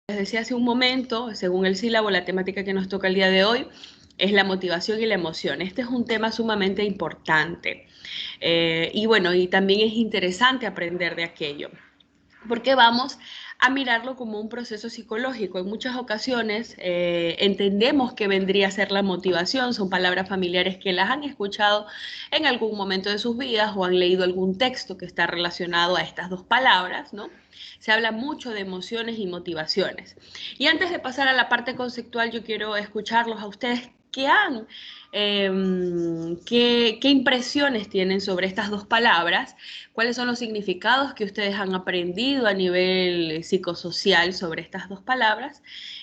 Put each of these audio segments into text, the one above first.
Les decía hace un momento, según el sílabo, la temática que nos toca el día de hoy es la motivación y la emoción. Este es un tema sumamente importante. Y bueno, y también es interesante aprender de aquello, porque vamos a mirarlo como un proceso psicológico. En muchas ocasiones entendemos que vendría a ser la motivación, son palabras familiares que las han escuchado en algún momento de sus vidas o han leído algún texto que está relacionado a estas dos palabras, ¿no? Se habla mucho de emociones y motivaciones. Y antes de pasar a la parte conceptual, yo quiero escucharlos a ustedes. ¿Qué impresiones tienen sobre estas dos palabras? ¿Cuáles son los significados que ustedes han aprendido a nivel psicosocial sobre estas dos palabras?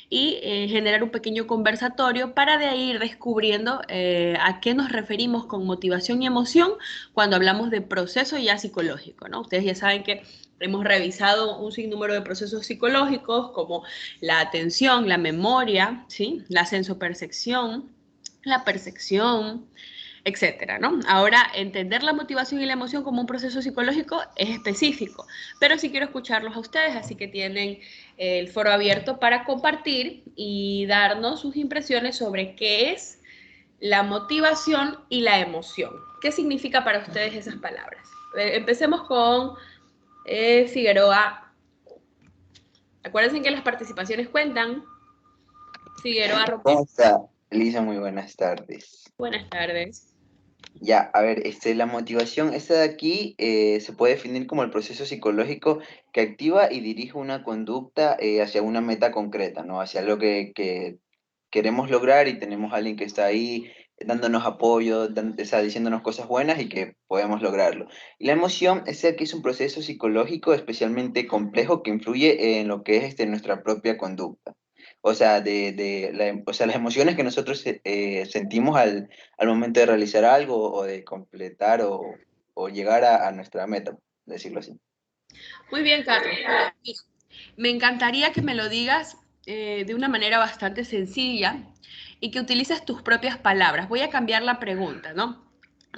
Y generar un pequeño conversatorio para de ahí ir descubriendo a qué nos referimos con motivación y emoción cuando hablamos de proceso ya psicológico, ¿no? Ustedes ya saben que hemos revisado un sinnúmero de procesos psicológicos como la atención, la memoria, ¿sí? La sensopercepción, la percepción, etcétera, ¿no? Ahora, entender la motivación y la emoción como un proceso psicológico es específico, pero sí quiero escucharlos a ustedes, así que tienen el foro abierto para compartir y darnos sus impresiones sobre qué es la motivación y la emoción. ¿Qué significa para ustedes esas palabras? Empecemos con Figueroa. Acuérdense que las participaciones cuentan. Figueroa Romero. ¿Cómo está? Elisa, muy buenas tardes. Buenas tardes. Ya, a ver, la motivación, esta de aquí se puede definir como el proceso psicológico que activa y dirige una conducta hacia una meta concreta, ¿no? Hacia algo que queremos lograr y tenemos a alguien que está ahí dándonos apoyo, o sea, diciéndonos cosas buenas y que podemos lograrlo. Y la emoción, este aquí es un proceso psicológico especialmente complejo que influye en lo que es nuestra propia conducta. O sea, o sea, las emociones que nosotros sentimos al momento de realizar algo o de completar o llegar a nuestra meta, decirlo así. Muy bien, Carlos. Me encantaría que me lo digas de una manera bastante sencilla y que utilices tus propias palabras. Voy a cambiar la pregunta, ¿no?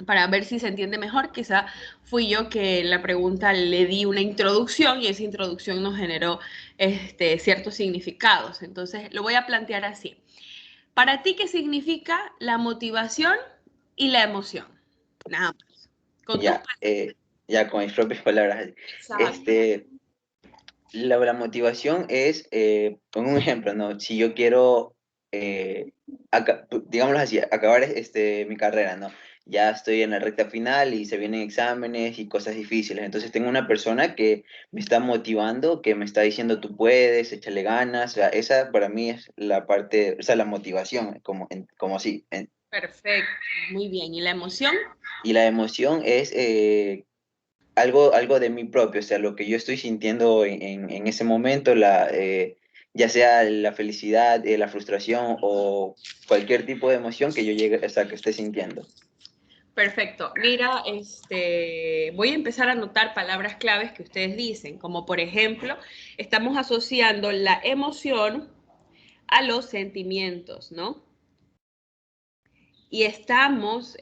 Para ver si se entiende mejor. Quizá fui yo que la pregunta le di una introducción y esa introducción nos generó ciertos significados. Entonces, lo voy a plantear así. Para ti, ¿qué significa la motivación y la emoción? Nada más. Con tus Ya, ya con mis propias palabras. palabras. Este, la motivación es, con un ejemplo, ¿no? Si yo quiero, digámoslo así, acabar mi carrera, ¿no? Ya estoy en la recta final y se vienen exámenes y cosas difíciles. Entonces tengo una persona que me está motivando, que me está diciendo tú puedes, échale ganas. O sea, esa para mí es la parte, o sea, la motivación, como así. Perfecto, muy bien. ¿Y la emoción? Y la emoción es algo de mí propio, o sea, lo que yo estoy sintiendo en ese momento, ya sea la felicidad, la frustración o cualquier tipo de emoción que yo llegue, o sea, que esté sintiendo. Perfecto. Mira, voy a empezar a anotar palabras claves que ustedes dicen, como por ejemplo, estamos asociando la emoción a los sentimientos, ¿no? Y estamos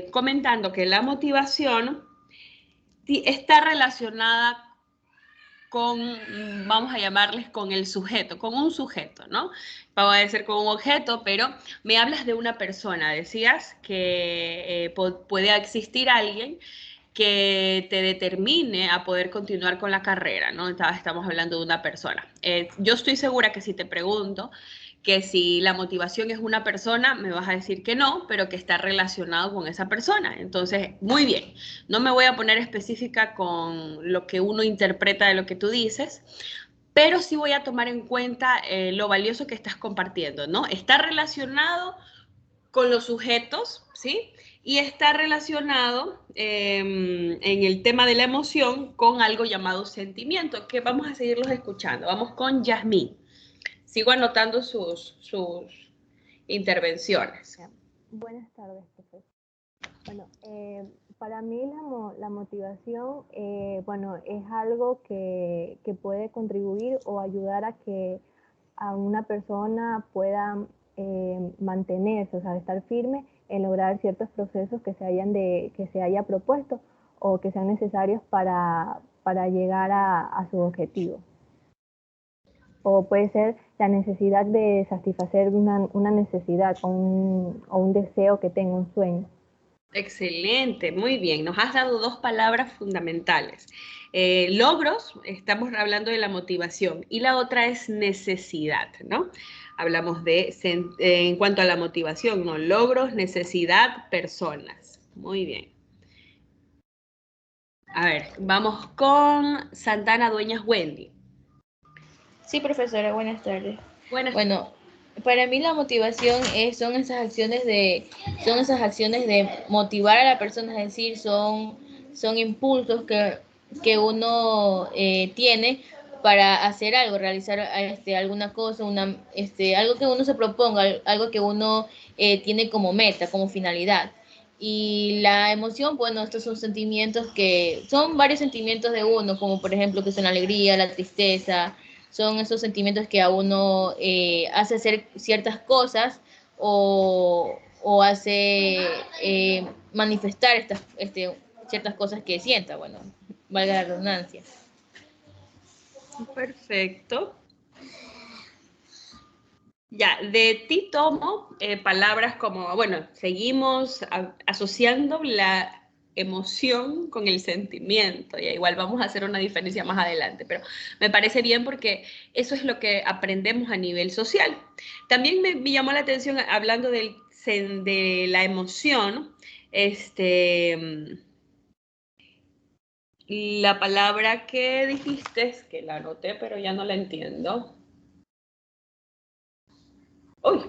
comentando que la motivación está relacionada con, vamos a llamarles con el sujeto, con un sujeto, ¿no? Vamos a decir con un objeto, pero me hablas de una persona, decías que puede existir alguien que te determine a poder continuar con la carrera, ¿no? Estamos hablando de una persona. Yo estoy segura que si te pregunto que si la motivación es una persona, me vas a decir que no, pero que está relacionado con esa persona. Entonces, muy bien, no me voy a poner específica con lo que uno interpreta de lo que tú dices, pero sí voy a tomar en cuenta lo valioso que estás compartiendo, ¿no? Está relacionado con los sujetos, ¿sí? Y está relacionado en el tema de la emoción con algo llamado sentimiento, que vamos a seguirlos escuchando. Vamos con Yasmín. Sigo anotando sus intervenciones. Ya. Buenas tardes, profesor. Bueno, para mí la motivación, bueno, es algo que puede contribuir o ayudar a que a una persona pueda mantenerse, o sea, estar firme en lograr ciertos procesos que se haya propuesto o que sean necesarios para llegar a su objetivo. o puede ser la necesidad de satisfacer una necesidad o un deseo que tenga, un sueño. Excelente, muy bien. Nos has dado dos palabras fundamentales. Logros, estamos hablando de la motivación, y la otra es necesidad, ¿no? Hablamos en cuanto a la motivación, ¿no? Logros, necesidad, personas. Muy bien. A ver, vamos con Santana Dueñas Wendy. Sí, profesora, buenas tardes. Buenas. Bueno, para mí la motivación son esas acciones de motivar a la persona, es decir, son impulsos que uno tiene para hacer algo, realizar alguna cosa, algo que uno se proponga, algo que uno tiene como meta, como finalidad. Y la emoción, bueno, estos son sentimientos que son varios sentimientos de uno, como por ejemplo que son la alegría, la tristeza, son esos sentimientos que a uno hace hacer ciertas cosas o hace manifestar ciertas cosas que sienta, bueno, valga la redundancia. Perfecto. Ya, de ti tomo palabras como, bueno, seguimos asociando la emoción con el sentimiento, y igual vamos a hacer una diferencia más adelante, pero me parece bien porque eso es lo que aprendemos a nivel social. También me llamó la atención, hablando de la emoción, la palabra que dijiste, que la anoté, pero ya no la entiendo. Uy,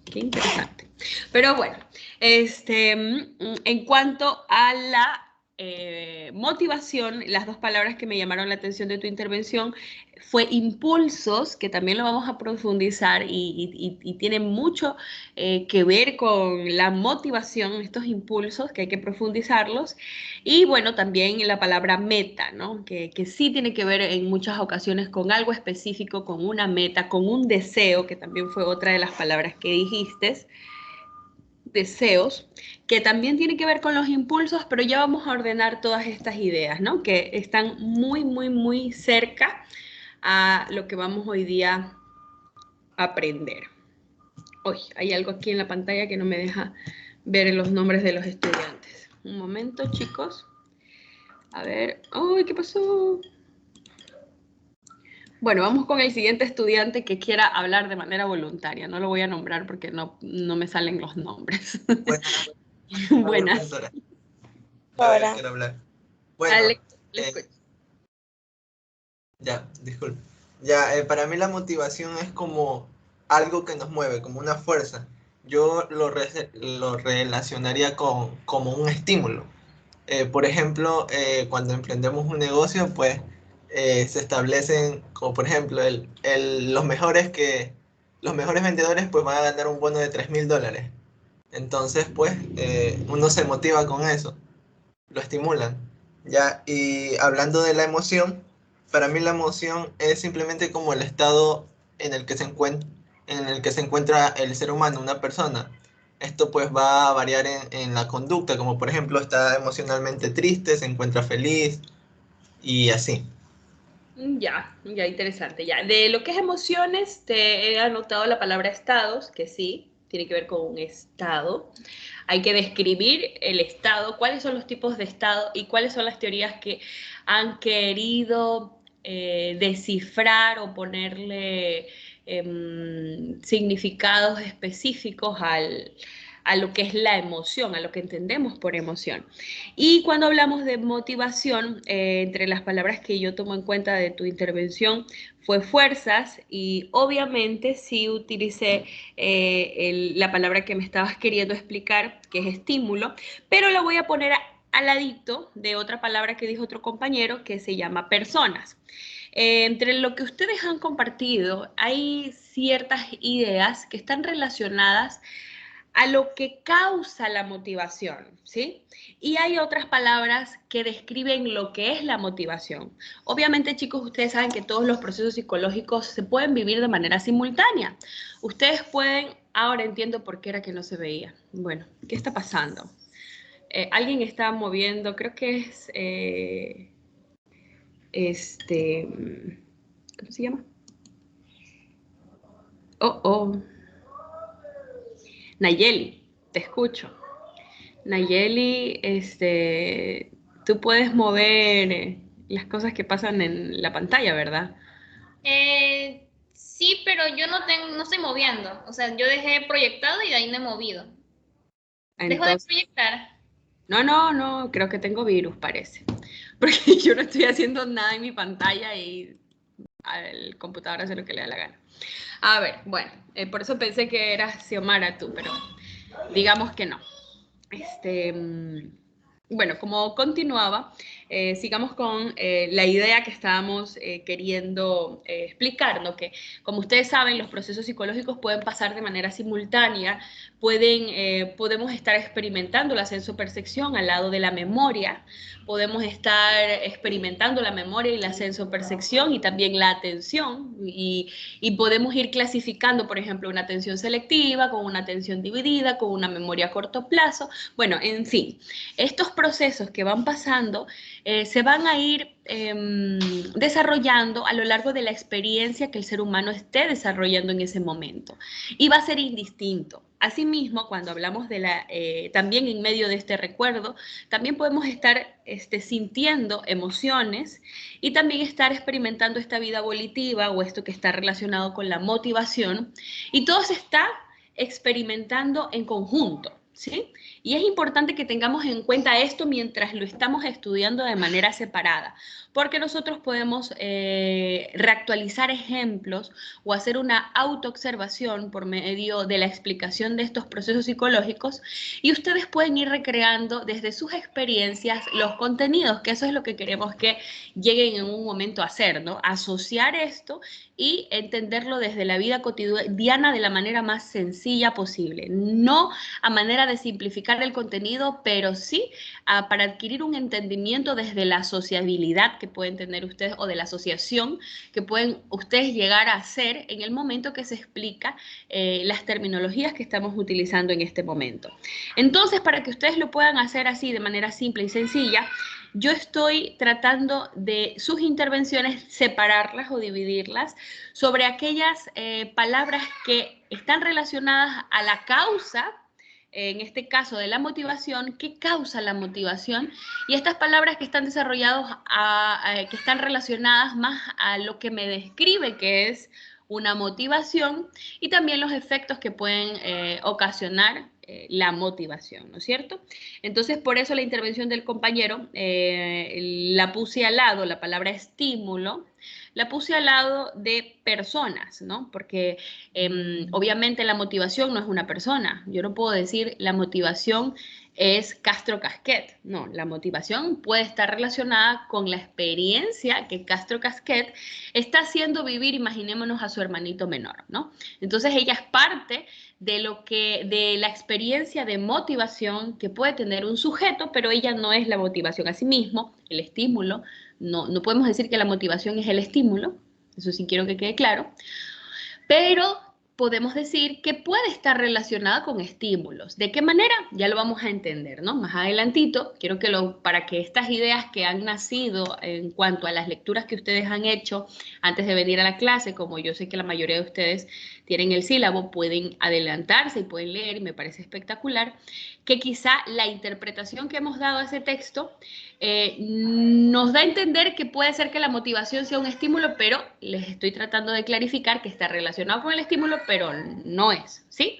qué interesante. Pero bueno, en cuanto a la motivación, las dos palabras que me llamaron la atención de tu intervención fue impulsos, que también lo vamos a profundizar y tiene mucho que ver con la motivación, estos impulsos que hay que profundizarlos. Y bueno, también la palabra meta, ¿no? Que sí tiene que ver en muchas ocasiones con algo específico, con una meta, con un deseo, que también fue otra de las palabras que dijiste, deseos, que también tiene que ver con los impulsos, pero ya vamos a ordenar todas estas ideas, ¿no? Que están muy, muy, muy cerca a lo que vamos hoy día a aprender. Uy, hay algo aquí en la pantalla que no me deja ver los nombres de los estudiantes. Un momento, chicos. A ver, ¡ay, qué pasó! Bueno, vamos con el siguiente estudiante que quiera hablar de manera voluntaria. No lo voy a nombrar porque no me salen los nombres. Buenas. Buenas. Profesora. Ahora. Quiero hablar. Bueno, Alex, ya, disculpe. Ya, para mí la motivación es como algo que nos mueve, como una fuerza. Yo lo relacionaría como un estímulo. Por ejemplo, cuando emprendemos un negocio, pues se establecen, como por ejemplo, los mejores vendedores pues van a ganar un bono de $3,000. Entonces, pues, uno se motiva con eso, lo estimulan. Ya, y hablando de la emoción, para mí la emoción es simplemente como el estado en el que se encuentra el ser humano, una persona. Esto pues va a variar en la conducta, como por ejemplo está emocionalmente triste, se encuentra feliz y así. ya, interesante. Ya, de lo que es emociones, te he anotado la palabra estados, que sí, tiene que ver con un estado. Hay que describir el estado, cuáles son los tipos de estado y cuáles son las teorías que han querido descifrar o ponerle significados específicos a lo que es la emoción, a lo que entendemos por emoción. Y cuando hablamos de motivación, entre las palabras que yo tomo en cuenta de tu intervención fue fuerzas, y obviamente sí utilicé la palabra que me estabas queriendo explicar, que es estímulo, pero la voy a poner al ladito de otra palabra que dijo otro compañero, que se llama personas. Entre lo que ustedes han compartido, hay ciertas ideas que están relacionadas a lo que causa la motivación, ¿sí? Y hay otras palabras que describen lo que es la motivación. Obviamente, chicos, ustedes saben que todos los procesos psicológicos se pueden vivir de manera simultánea. Ustedes pueden, ahora entiendo por qué era que no se veía. Bueno, ¿qué está pasando? Alguien está moviendo, creo que es, ¿cómo se llama? Oh, oh. Nayeli, te escucho. Nayeli, tú puedes mover las cosas que pasan en la pantalla, ¿verdad? Sí, pero yo no estoy moviendo. O sea, yo dejé proyectado y de ahí no he movido. Dejo de Entonces, proyectar. no, creo que tengo virus, parece. Porque yo no estoy haciendo nada en mi pantalla y al computador hace lo que le da la gana. A ver, bueno, por eso pensé que eras Xiomara tú, pero digamos que no. Bueno, como continuaba, sigamos con la idea que estábamos queriendo explicar, ¿no? Que como ustedes saben, los procesos psicológicos pueden pasar de manera simultánea, podemos estar experimentando la sensopercepción al lado de la memoria, podemos estar experimentando la memoria y la sensopercepción y también la atención y podemos ir clasificando, por ejemplo, una atención selectiva con una atención dividida, con una memoria a corto plazo. Bueno, en fin, estos procesos que van pasando se van a ir desarrollando a lo largo de la experiencia que el ser humano esté desarrollando en ese momento. Y va a ser indistinto. Asimismo, cuando hablamos también en medio de este recuerdo, también podemos estar sintiendo emociones y también estar experimentando esta vida volitiva o esto que está relacionado con la motivación. Y todo se está experimentando en conjunto, ¿sí? Y es importante que tengamos en cuenta esto mientras lo estamos estudiando de manera separada, porque nosotros podemos reactualizar ejemplos o hacer una autoobservación por medio de la explicación de estos procesos psicológicos y ustedes pueden ir recreando desde sus experiencias los contenidos, que eso es lo que queremos que lleguen en un momento a hacer, ¿no? Asociar esto y entenderlo desde la vida cotidiana de la manera más sencilla posible, no a manera de simplificar el contenido, pero sí para adquirir un entendimiento desde la sociabilidad que pueden tener ustedes o de la asociación que pueden ustedes llegar a hacer en el momento que se explica las terminologías que estamos utilizando en este momento. Entonces, para que ustedes lo puedan hacer así de manera simple y sencilla, yo estoy tratando de sus intervenciones separarlas o dividirlas sobre aquellas palabras que están relacionadas a la causa, en este caso de la motivación, qué causa la motivación, y estas palabras que están desarrolladas, que están relacionadas más a lo que me describe que es una motivación y también los efectos que pueden ocasionar la motivación, ¿no es cierto? Entonces, por eso la intervención del compañero la puse al lado, la palabra estímulo, la puse al lado de personas, ¿no? Porque obviamente la motivación no es una persona. Yo no puedo decir la motivación es Castro Casquet. No, la motivación puede estar relacionada con la experiencia que Castro Casquet está haciendo vivir, imaginémonos a su hermanito menor, ¿no? Entonces ella es parte de la experiencia de motivación que puede tener un sujeto, pero ella no es la motivación. Asimismo, el estímulo, no podemos decir que la motivación es el estímulo, eso sí quiero que quede claro, pero podemos decir que puede estar relacionada con estímulos. ¿De qué manera? Ya lo vamos a entender, ¿no? Más adelantito, quiero que para que estas ideas que han nacido en cuanto a las lecturas que ustedes han hecho antes de venir a la clase, como yo sé que la mayoría de ustedes tienen el sílabo, pueden adelantarse y pueden leer, y me parece espectacular, que quizá la interpretación que hemos dado a ese texto nos da a entender que puede ser que la motivación sea un estímulo, pero les estoy tratando de clarificar que está relacionado con el estímulo, pero no es, ¿sí?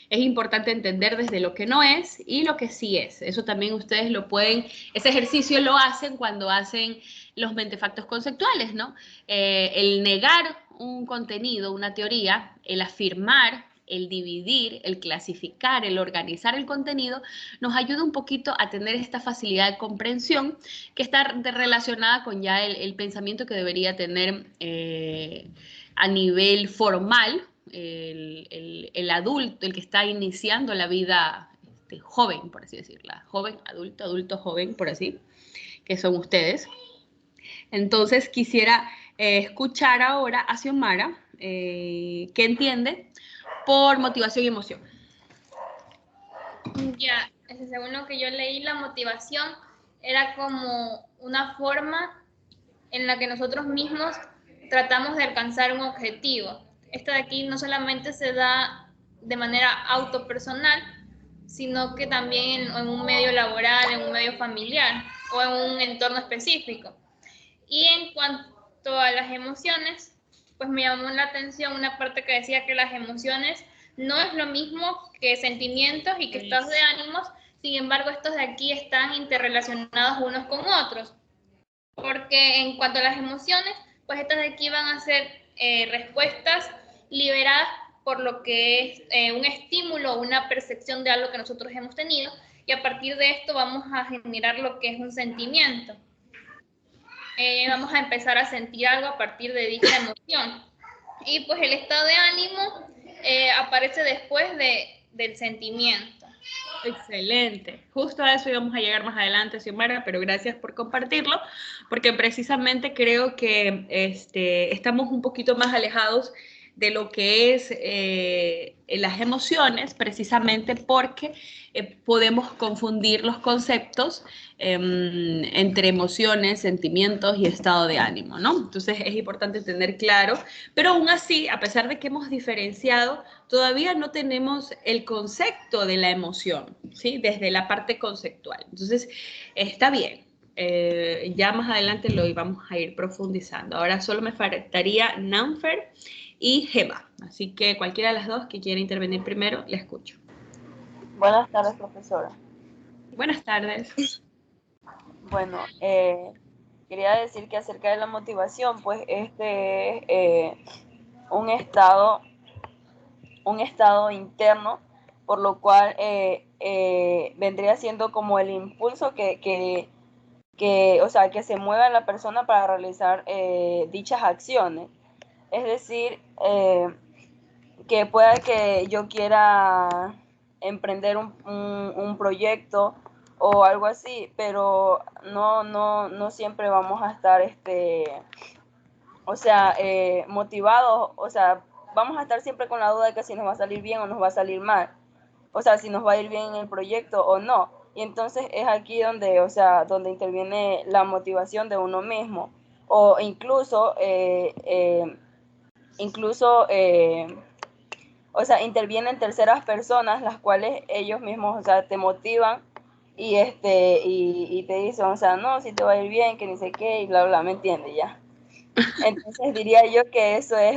Es importante entender desde lo que no es y lo que sí es. Eso también ustedes lo pueden, ese ejercicio lo hacen cuando hacen los mentefactos conceptuales, ¿no? El negar un contenido, una teoría, el afirmar, el dividir, el clasificar, el organizar el contenido, nos ayuda un poquito a tener esta facilidad de comprensión que está relacionada con ya el pensamiento que debería tener a nivel formal el adulto, el que está iniciando la vida joven, por así decirla, joven, adulto, adulto, joven, por así, que son ustedes. Entonces quisiera escuchar ahora a Xiomara, que entiende por motivación y emoción. Ya, según lo que yo leí, la motivación era como una forma en la que nosotros mismos tratamos de alcanzar un objetivo. esta de aquí no solamente se da de manera autopersonal, sino que también en un medio laboral, en un medio familiar o en un entorno específico. Y en cuanto a las emociones, pues me llamó la atención una parte que decía que las emociones no es lo mismo que sentimientos y que estados de ánimos, sin embargo estos de aquí están interrelacionados unos con otros, porque en cuanto a las emociones, pues estas de aquí van a ser respuestas liberadas por lo que es un estímulo o una percepción de algo que nosotros hemos tenido, y a partir de esto vamos a generar lo que es un sentimiento. Vamos a empezar a sentir algo a partir de dicha emoción. Y pues el estado de ánimo aparece después del sentimiento. Excelente. Justo a eso íbamos a llegar más adelante, Xiomara, pero gracias por compartirlo, porque precisamente creo que estamos un poquito más alejados de lo que es las emociones, precisamente porque podemos confundir los conceptos entre emociones, sentimientos y estado de ánimo, ¿no? Entonces es importante tener claro, pero aún así, a pesar de que hemos diferenciado, todavía no tenemos el concepto de la emoción, ¿sí? Desde la parte conceptual. Entonces, está bien. Ya más adelante lo íbamos a ir profundizando. Ahora solo me faltaría Nanfer y Gema. Así que cualquiera de las dos que quiera intervenir primero, le escucho. Buenas tardes, profesora. Buenas tardes. Bueno, quería decir que acerca de la motivación, pues este es un estado interno, por lo cual vendría siendo como el impulso que se mueve a la persona para realizar dichas acciones. Es decir, que pueda que yo quiera emprender un proyecto o algo así, pero no siempre vamos a estar motivados, vamos a estar siempre con la duda de que si nos va a salir bien o nos va a salir mal, si nos va a ir bien en el proyecto o no. Y entonces es aquí donde interviene la motivación de uno mismo, o incluso intervienen terceras personas, las cuales ellos mismos, te motivan y te dicen, no, si te va a ir bien, que ni sé qué, y bla, bla, ¿me entiendes ya? Entonces diría yo que eso es,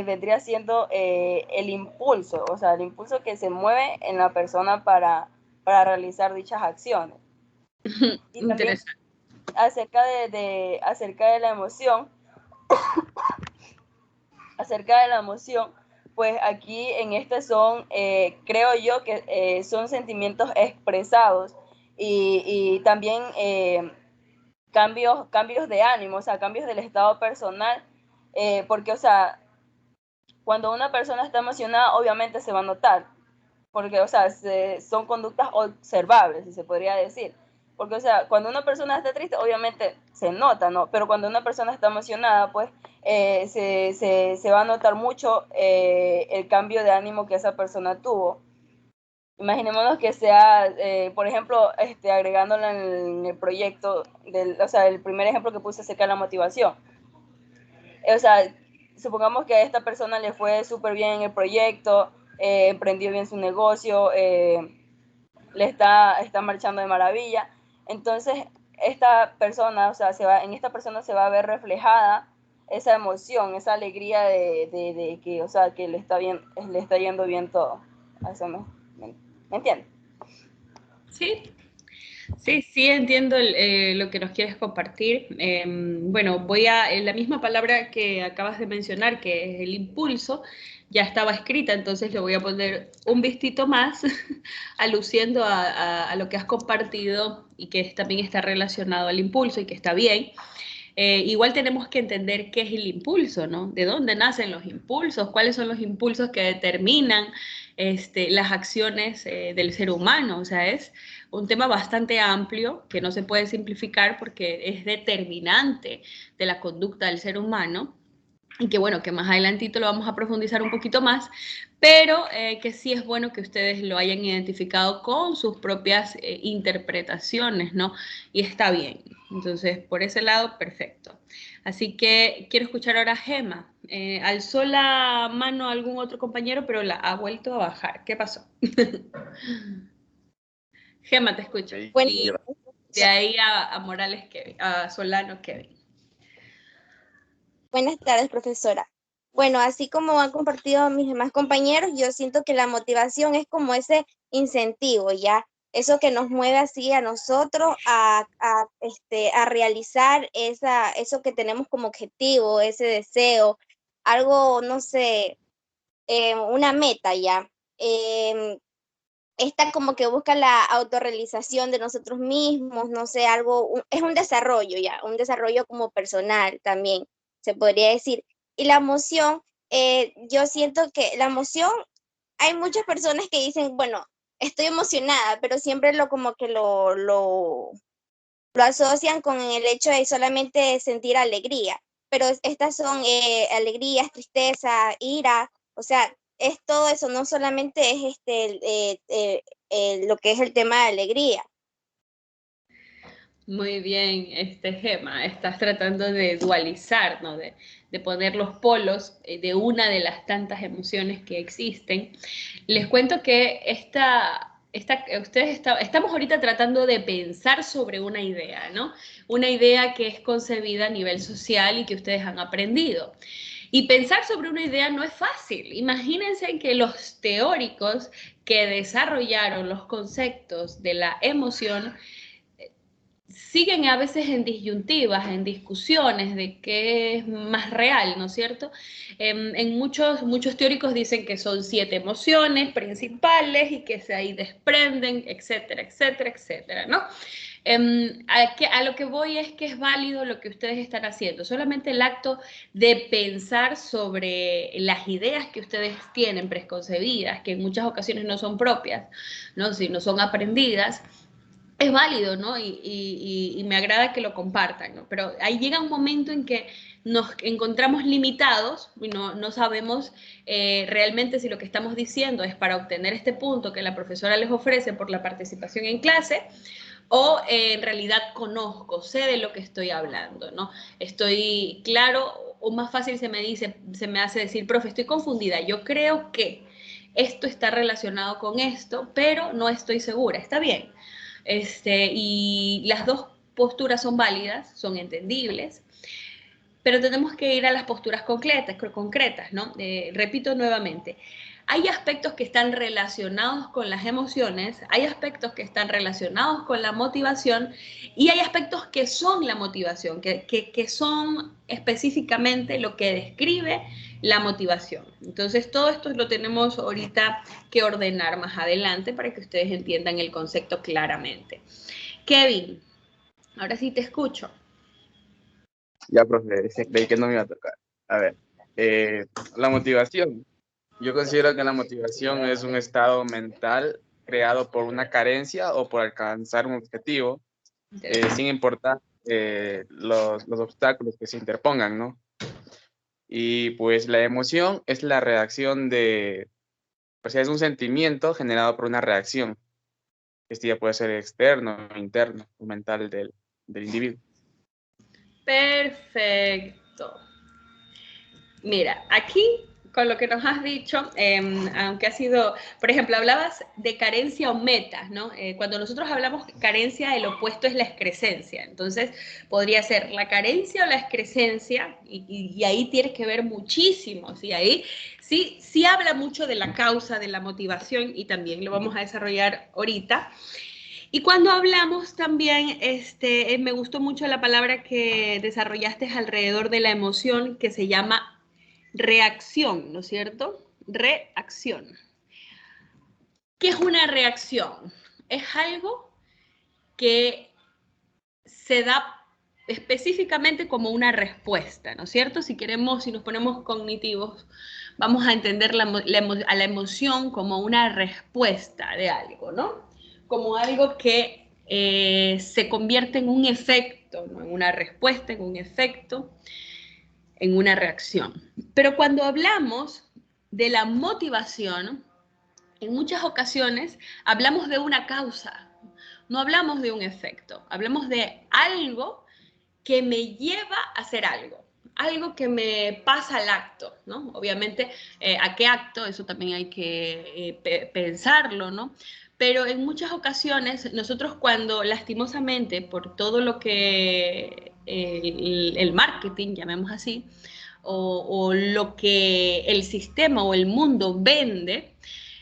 vendría siendo el impulso que se mueve en la persona para realizar dichas acciones. Y también acerca de la emoción, pues aquí en son, creo yo que son sentimientos expresados y también cambios de ánimo, cambios del estado personal, porque, cuando una persona está emocionada, obviamente se va a notar, porque, son conductas observables, si se podría decir. Porque, cuando una persona está triste, obviamente se nota, ¿no? Pero cuando una persona está emocionada, pues se va a notar mucho el cambio de ánimo que esa persona tuvo. Imaginémonos que sea, por ejemplo, agregándolo en el proyecto, el primer ejemplo que puse acerca de la motivación. Supongamos que a esta persona le fue súper bien en el proyecto, emprendió bien su negocio, le está marchando de maravilla. Entonces, esta persona, en esta persona se va a ver reflejada esa emoción, esa alegría de que, que le está yendo bien todo. ¿Me entiendes? Sí, entiendo lo que nos quieres compartir. Bueno, voy a la misma palabra que acabas de mencionar, que es el impulso, ya estaba escrita, entonces le voy a poner un vistito más, aluciendo a lo que has compartido y que también está relacionado al impulso y que está bien. Igual tenemos que entender qué es el impulso, ¿no? ¿De dónde nacen los impulsos? ¿Cuáles son los impulsos que determinan las acciones del ser humano? O sea, es un tema bastante amplio que no se puede simplificar porque es determinante de la conducta del ser humano y que bueno, que más adelantito lo vamos a profundizar un poquito más, pero que sí es bueno que ustedes lo hayan identificado con sus propias interpretaciones, ¿no? Y está bien. Entonces, por ese lado, perfecto. Así que quiero escuchar ahora a Gema. Alzó la mano algún otro compañero, pero la ha vuelto a bajar. ¿Qué pasó? Gema, te escucho. Bueno, Y de ahí a Morales Kevin, a Solano Kevin. buenas tardes, profesora. Bueno, así como han compartido mis demás compañeros, yo siento que la motivación es como ese incentivo, ¿ya? Eso que nos mueve así a nosotros a realizar eso que tenemos como objetivo, ese deseo, algo, no sé, una meta, ¿ya? Esta como que busca la autorrealización de nosotros mismos, no sé, es un desarrollo ya, un desarrollo como personal también, se podría decir. Y la emoción, yo siento que la emoción, hay muchas personas que dicen, bueno, estoy emocionada, pero siempre como que lo asocian con el hecho de solamente sentir alegría, pero estas son alegrías, tristeza, ira, o sea, es todo eso, no solamente es lo que es el tema de alegría. Muy bien, Gema, estás tratando de dualizar, ¿no? De poner los polos de una de las tantas emociones que existen. Les cuento que estamos ahorita tratando de pensar sobre una idea, ¿no? Una idea que es concebida a nivel social y que ustedes han aprendido. Y pensar sobre una idea no es fácil. Imagínense que los teóricos que desarrollaron los conceptos de la emoción siguen a veces en disyuntivas, en discusiones de qué es más real, ¿no es cierto? En muchos teóricos dicen que son 7 emociones principales y que se ahí desprenden, etcétera, etcétera, etcétera, ¿no? A lo que voy es que es válido lo que ustedes están haciendo. Solamente el acto de pensar sobre las ideas que ustedes tienen preconcebidas, que en muchas ocasiones no son propias, ¿no? Sino son aprendidas, es válido, ¿no? Y me agrada que lo compartan, ¿no? Pero ahí llega un momento en que nos encontramos limitados y no sabemos realmente si lo que estamos diciendo es para obtener este punto que la profesora les ofrece por la participación en clase o en realidad sé de lo que estoy hablando, ¿no? Estoy claro, o más fácil se me hace decir, profe, estoy confundida, yo creo que esto está relacionado con esto, pero no estoy segura, está bien. Y las dos posturas son válidas, son entendibles, pero tenemos que ir a las posturas concretas, ¿no? Repito nuevamente, hay aspectos que están relacionados con las emociones, hay aspectos que están relacionados con la motivación y hay aspectos que son la motivación, que son específicamente lo que describe la motivación. Entonces, todo esto lo tenemos ahorita que ordenar más adelante para que ustedes entiendan el concepto claramente. Kevin, ahora sí te escucho. Ya, profe, creí que no me iba a tocar. A ver, la motivación. Yo considero que la motivación es un estado mental creado por una carencia o por alcanzar un objetivo, sin importar los obstáculos que se interpongan, ¿no? Y pues la emoción es la reacción o sea, es un sentimiento generado por una reacción. Este ya puede ser externo, interno, o mental del individuo. Perfecto. Mira, aquí con lo que nos has dicho, aunque ha sido, por ejemplo, hablabas de carencia o metas, ¿no? Cuando nosotros hablamos de carencia, el opuesto es la excrescencia. Entonces, podría ser la carencia o la excrescencia, y ahí tienes que ver muchísimo, ¿sí? Ahí sí habla mucho de la causa, de la motivación, y también lo vamos a desarrollar ahorita. Y cuando hablamos también, me gustó mucho la palabra que desarrollaste alrededor de la emoción, que se llama reacción, ¿no es cierto? Reacción. ¿Qué es una reacción? Es algo que se da específicamente como una respuesta, ¿no es cierto? Si nos ponemos cognitivos, vamos a entender a la emoción como una respuesta de algo, ¿no? Como algo que se convierte en un efecto, ¿no? En una respuesta, en un efecto, en una reacción. Pero cuando hablamos de la motivación, en muchas ocasiones hablamos de una causa, no hablamos de un efecto, hablamos de algo que me lleva a hacer algo que me pasa al acto, ¿no? Obviamente, ¿a qué acto? Eso también hay que pensarlo, ¿no? Pero en muchas ocasiones, nosotros cuando lastimosamente, por todo lo que el marketing, llamemos así, o lo que el sistema o el mundo vende,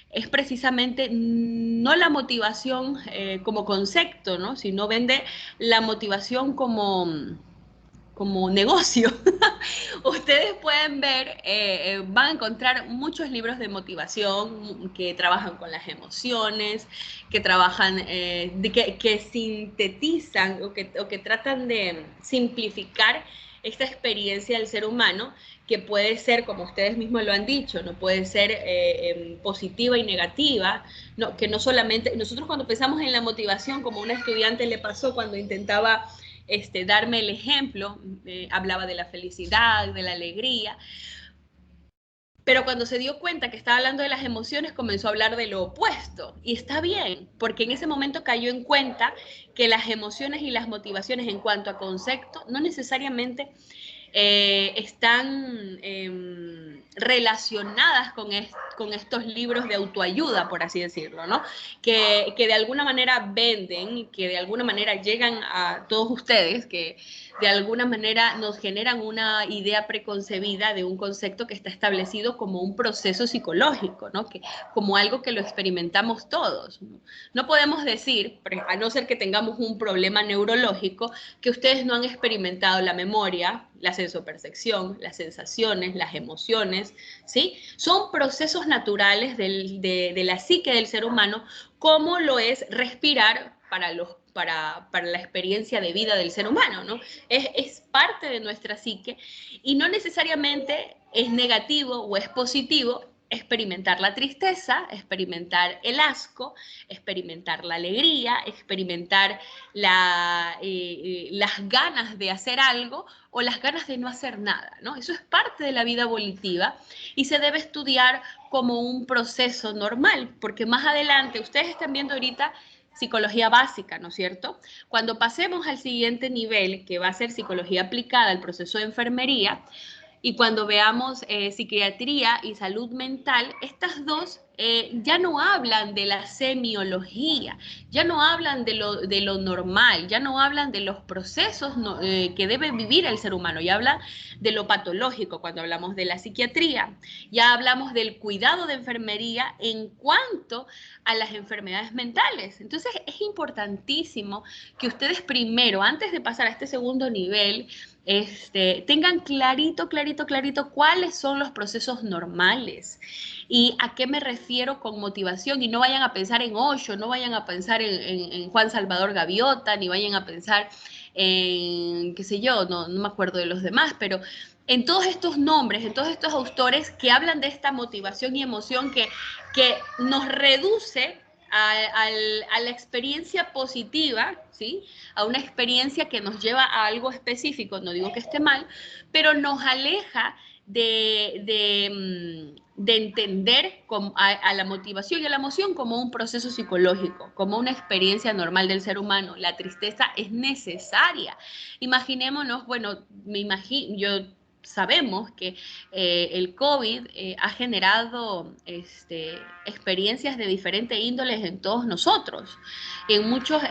es precisamente no la motivación como concepto, ¿no? Sino vende la motivación como negocio. Ustedes pueden ver, van a encontrar muchos libros de motivación que trabajan con las emociones, que trabajan, que sintetizan o que tratan de simplificar esta experiencia del ser humano, que puede ser, como ustedes mismos lo han dicho, no puede ser positiva y negativa, no, que no solamente, nosotros cuando pensamos en la motivación, como a una estudiante le pasó cuando intentaba darme el ejemplo, hablaba de la felicidad, de la alegría, pero cuando se dio cuenta que estaba hablando de las emociones, comenzó a hablar de lo opuesto. Y está bien, porque en ese momento cayó en cuenta que las emociones y las motivaciones en cuanto a concepto no necesariamente están relacionadas con estos libros de autoayuda, por así decirlo, ¿no? Que de alguna manera venden, que de alguna manera llegan a todos ustedes, que de alguna manera nos generan una idea preconcebida de un concepto que está establecido como un proceso psicológico, ¿no? Como algo que lo experimentamos todos. No podemos decir, a no ser que tengamos un problema neurológico, que ustedes no han experimentado la memoria, la sensopercepción, las sensaciones, las emociones, ¿sí? Son procesos naturales de la psique del ser humano, como lo es respirar para la experiencia de vida del ser humano, ¿no? Es parte de nuestra psique y no necesariamente es negativo o es positivo experimentar la tristeza, experimentar el asco, experimentar la alegría, experimentar las ganas de hacer algo o las ganas de no hacer nada, ¿no? Eso es parte de la vida volitiva y se debe estudiar como un proceso normal, porque más adelante, ustedes están viendo ahorita psicología básica, ¿no es cierto? Cuando pasemos al siguiente nivel, que va a ser psicología aplicada al proceso de enfermería, y cuando veamos psiquiatría y salud mental, estas dos ya no hablan de la semiología, ya no hablan de lo normal, ya no hablan de los procesos que debe vivir el ser humano, ya hablan de lo patológico cuando hablamos de la psiquiatría, ya hablamos del cuidado de enfermería en cuanto a las enfermedades mentales. Entonces es importantísimo que ustedes primero, antes de pasar a este segundo nivel, tengan clarito cuáles son los procesos normales y a qué me refiero con motivación, y no vayan a pensar en Osho, no vayan a pensar en Juan Salvador Gaviota, ni vayan a pensar en, qué sé yo, no me acuerdo de los demás, pero en todos estos nombres, en todos estos autores que hablan de esta motivación y emoción que nos reduce a la experiencia positiva, ¿sí? A una experiencia que nos lleva a algo específico, no digo que esté mal, pero nos aleja de entender a la motivación y a la emoción como un proceso psicológico, como una experiencia normal del ser humano. La tristeza es necesaria. Imaginémonos, bueno, sabemos que el COVID ha generado experiencias de diferentes índoles en todos nosotros. En muchos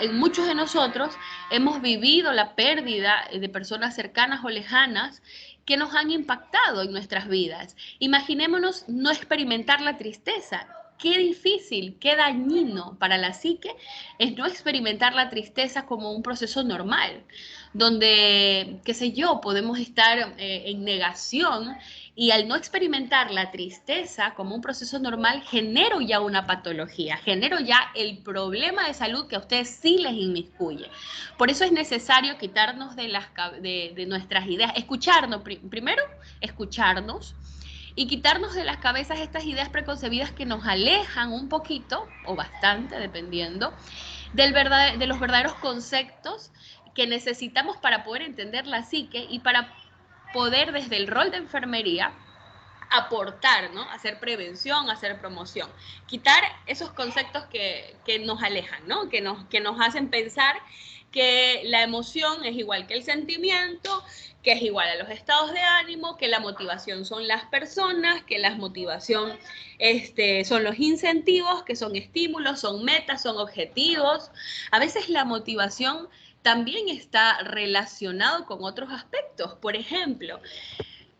de nosotros hemos vivido la pérdida de personas cercanas o lejanas que nos han impactado en nuestras vidas. Imaginémonos no experimentar la tristeza. Qué difícil, qué dañino para la psique es no experimentar la tristeza como un proceso normal, donde, qué sé yo, podemos estar en negación, y al no experimentar la tristeza como un proceso normal, genero ya una patología, genero ya el problema de salud que a ustedes sí les inmiscuye. Por eso es necesario quitarnos de nuestras ideas, escucharnos, primero escucharnos, y quitarnos de las cabezas estas ideas preconcebidas que nos alejan un poquito, o bastante, dependiendo, de los verdaderos conceptos que necesitamos para poder entender la psique y para poder, desde el rol de enfermería, aportar, ¿no? Hacer prevención, hacer promoción. Quitar esos conceptos que nos alejan, ¿no? Que nos hacen pensar que la emoción es igual que el sentimiento, que es igual a los estados de ánimo, que la motivación son las personas, que la motivación son los incentivos, que son estímulos, son metas, son objetivos. A veces la motivación también está relacionado con otros aspectos. Por ejemplo,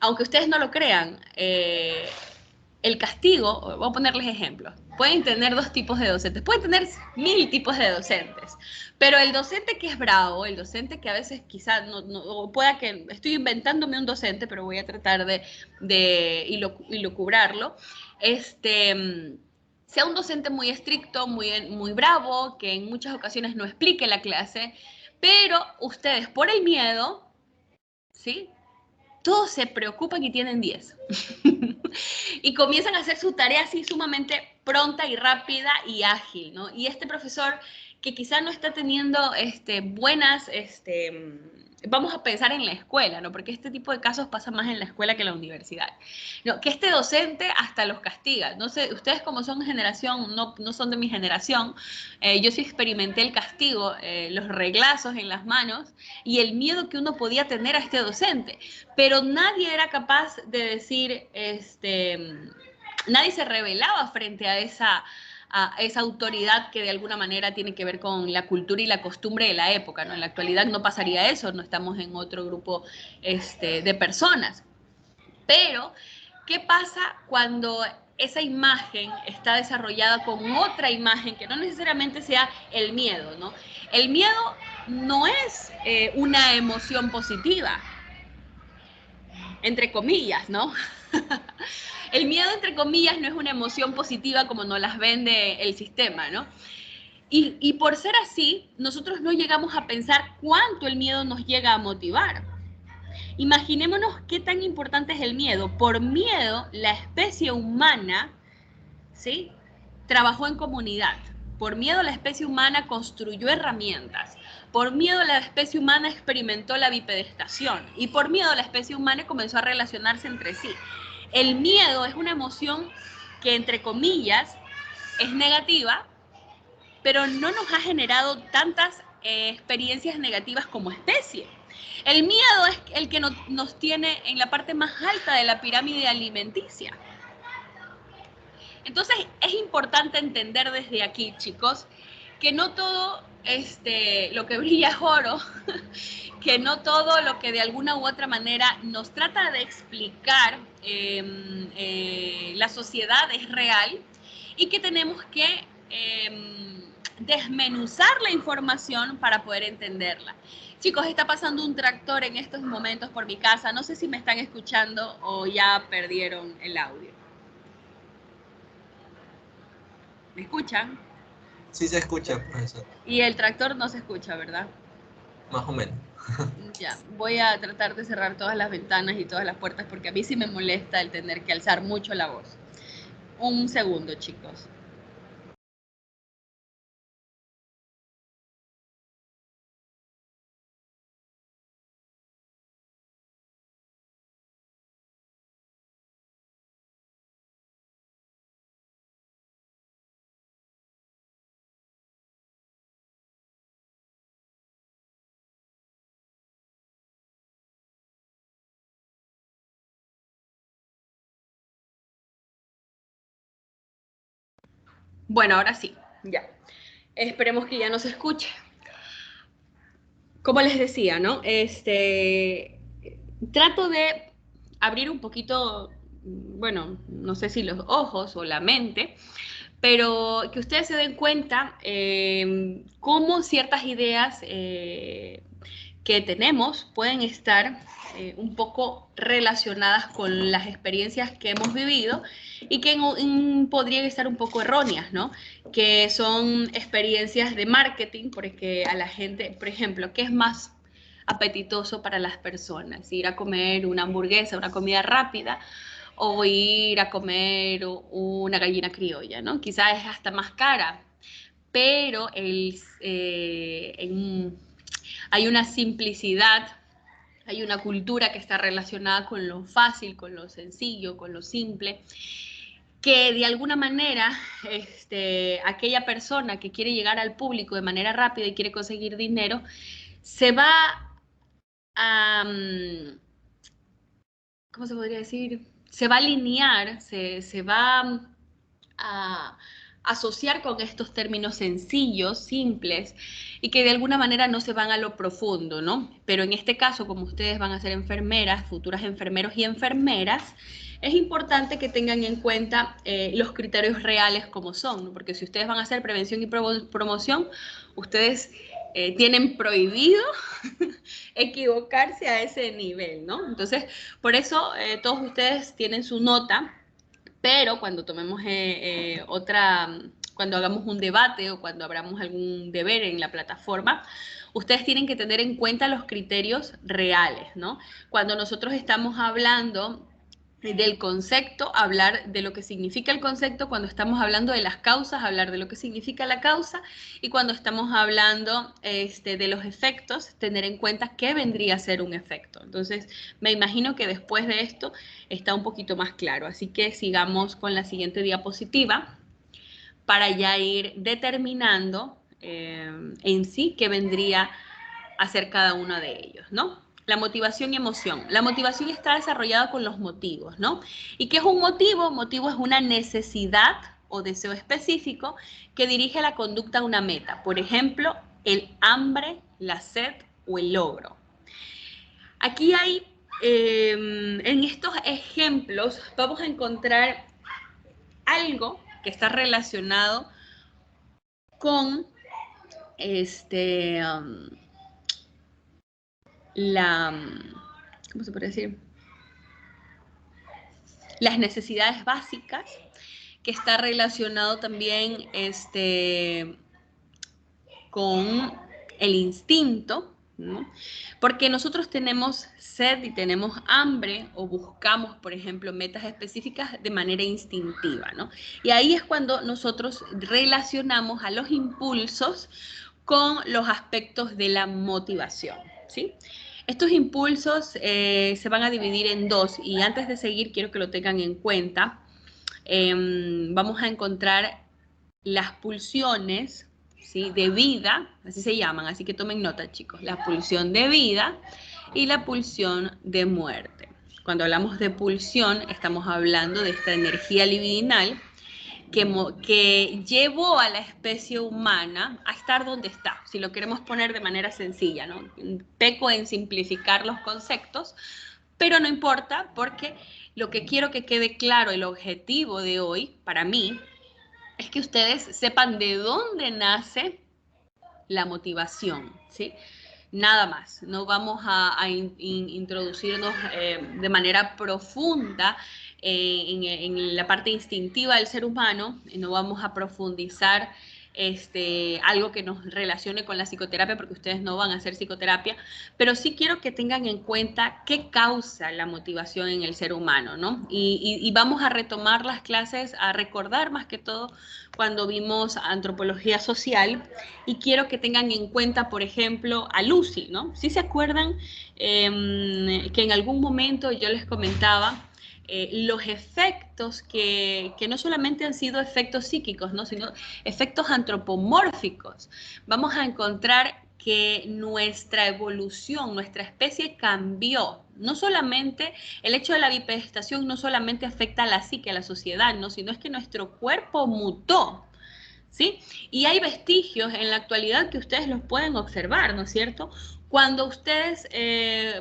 aunque ustedes no lo crean, el castigo, voy a ponerles ejemplos, pueden tener dos tipos de docentes, pueden tener 1000 tipos de docentes, pero el docente que es bravo, el docente que a veces quizás no pueda que, estoy inventándome un docente, pero voy a tratar de ilucubrarlo, sea un docente muy estricto, muy bravo, que en muchas ocasiones no explique la clase, pero ustedes por el miedo, ¿sí? Todos se preocupan y tienen 10. Y comienzan a hacer su tarea así sumamente pronta y rápida y ágil, ¿no? Y este profesor que quizá no está teniendo buenas, vamos a pensar en la escuela, ¿no? Porque este tipo de casos pasa más en la escuela que en la universidad. No, que este docente hasta los castiga. No sé, ustedes como son generación, no son de mi generación, yo sí experimenté el castigo, los reglazos en las manos y el miedo que uno podía tener a este docente. Pero nadie era capaz de decir, nadie se rebelaba frente a esa autoridad que de alguna manera tiene que ver con la cultura y la costumbre de la época, ¿no? En la actualidad no pasaría eso, no estamos en otro grupo de personas. Pero, ¿qué pasa cuando esa imagen está desarrollada con otra imagen que no necesariamente sea el miedo, ¿no? El miedo no es una emoción positiva, entre comillas, ¿no? El miedo, entre comillas, no es una emoción positiva como nos las vende el sistema, ¿no? Y por ser así, nosotros no llegamos a pensar cuánto el miedo nos llega a motivar. Imaginémonos qué tan importante es el miedo. Por miedo, la especie humana, ¿sí?, trabajó en comunidad. Por miedo, la especie humana construyó herramientas. Por miedo, la especie humana experimentó la bipedestación. Y por miedo, la especie humana comenzó a relacionarse entre sí. El miedo es una emoción que, entre comillas, es negativa, pero no nos ha generado tantas experiencias negativas como especie. El miedo es el que nos tiene en la parte más alta de la pirámide alimenticia. Entonces, es importante entender desde aquí, chicos, que no todo lo que brilla es oro, que no todo lo que de alguna u otra manera nos trata de explicar la sociedad es real y que tenemos que desmenuzar la información para poder entenderla. Chicos, está pasando un tractor en estos momentos por mi casa. No sé si me están escuchando o ya perdieron el audio. ¿Me escuchan? Sí se escucha, profesor. Y el tractor no se escucha, ¿verdad? Más o menos. Ya, voy a tratar de cerrar todas las ventanas y todas las puertas porque a mí sí me molesta el tener que alzar mucho la voz. Un segundo, chicos. Bueno, ahora sí, ya. Esperemos que ya no se escuche. Como les decía, ¿no? Trato de abrir un poquito, bueno, no sé si los ojos o la mente, pero que ustedes se den cuenta cómo ciertas ideas que tenemos pueden estar un poco relacionadas con las experiencias que hemos vivido y que podrían estar un poco erróneas, ¿no? Que son experiencias de marketing, porque a la gente, por ejemplo, ¿qué es más apetitoso para las personas? Ir a comer una hamburguesa, una comida rápida, o ir a comer una gallina criolla, ¿no? Quizás es hasta más cara, pero hay una simplicidad Hay una cultura que está relacionada con lo fácil, con lo sencillo, con lo simple, que de alguna manera aquella persona que quiere llegar al público de manera rápida y quiere conseguir dinero, se va a, ¿cómo se podría decir? Se va a alinear, se va a asociar con estos términos sencillos, simples, y que de alguna manera no se van a lo profundo, ¿no? Pero en este caso, como ustedes van a ser enfermeras, futuras enfermeros y enfermeras, es importante que tengan en cuenta los criterios reales como son, ¿no? Porque si ustedes van a hacer prevención y promoción, ustedes tienen prohibido equivocarse a ese nivel, ¿no? Entonces, por eso todos ustedes tienen su nota, pero cuando tomemos cuando hagamos un debate o cuando abramos algún deber en la plataforma, ustedes tienen que tener en cuenta los criterios reales, ¿no? Cuando nosotros estamos hablando del concepto, hablar de lo que significa el concepto; cuando estamos hablando de las causas, hablar de lo que significa la causa; y cuando estamos hablando de los efectos, tener en cuenta qué vendría a ser un efecto. Entonces, me imagino que después de esto está un poquito más claro. Así que sigamos con la siguiente diapositiva para ya ir determinando en sí qué vendría a ser cada uno de ellos, ¿no? La motivación y emoción. La motivación está desarrollada con los motivos, ¿no? ¿Y qué es un motivo? Motivo es una necesidad o deseo específico que dirige la conducta a una meta. Por ejemplo, el hambre, la sed o el logro. Aquí hay, en estos ejemplos, vamos a encontrar algo que está relacionado con ¿cómo se puede decir? Las necesidades básicas, que está relacionado también con el instinto, ¿no? Porque nosotros tenemos sed y tenemos hambre, o buscamos, por ejemplo, metas específicas de manera instintiva, ¿no? Y ahí es cuando nosotros relacionamos a los impulsos con los aspectos de la motivación, ¿sí? Estos impulsos se van a dividir en dos, y antes de seguir quiero que lo tengan en cuenta. Vamos a encontrar las pulsiones, ¿sí?, de vida, así se llaman, así que tomen nota, chicos. La pulsión de vida y la pulsión de muerte. Cuando hablamos de pulsión, estamos hablando de esta energía libidinal que llevó a la especie humana a estar donde está, si lo queremos poner de manera sencilla, ¿no? Peco en simplificar los conceptos, pero no importa, porque lo que quiero que quede claro, el objetivo de hoy, para mí, es que ustedes sepan de dónde nace la motivación, ¿sí? Nada más. No vamos a introducirnos de manera profunda en la parte instintiva del ser humano. No vamos a profundizar algo que nos relacione con la psicoterapia, porque ustedes no van a hacer psicoterapia, pero sí quiero que tengan en cuenta qué causa la motivación en el ser humano, ¿no? Y vamos a retomar las clases, a recordar más que todo cuando vimos antropología social, y quiero que tengan en cuenta, por ejemplo, a Lucy, ¿no? ¿Sí se acuerdan que en algún momento yo les comentaba los efectos que no solamente han sido efectos psíquicos, ¿no?, sino efectos antropomórficos? Vamos a encontrar que nuestra evolución, nuestra especie cambió. No solamente el hecho de la bipedestación no solamente afecta a la psique, a la sociedad, ¿no?, sino es que nuestro cuerpo mutó, ¿sí? Y hay vestigios en la actualidad que ustedes los pueden observar, ¿no es cierto? Cuando ustedes,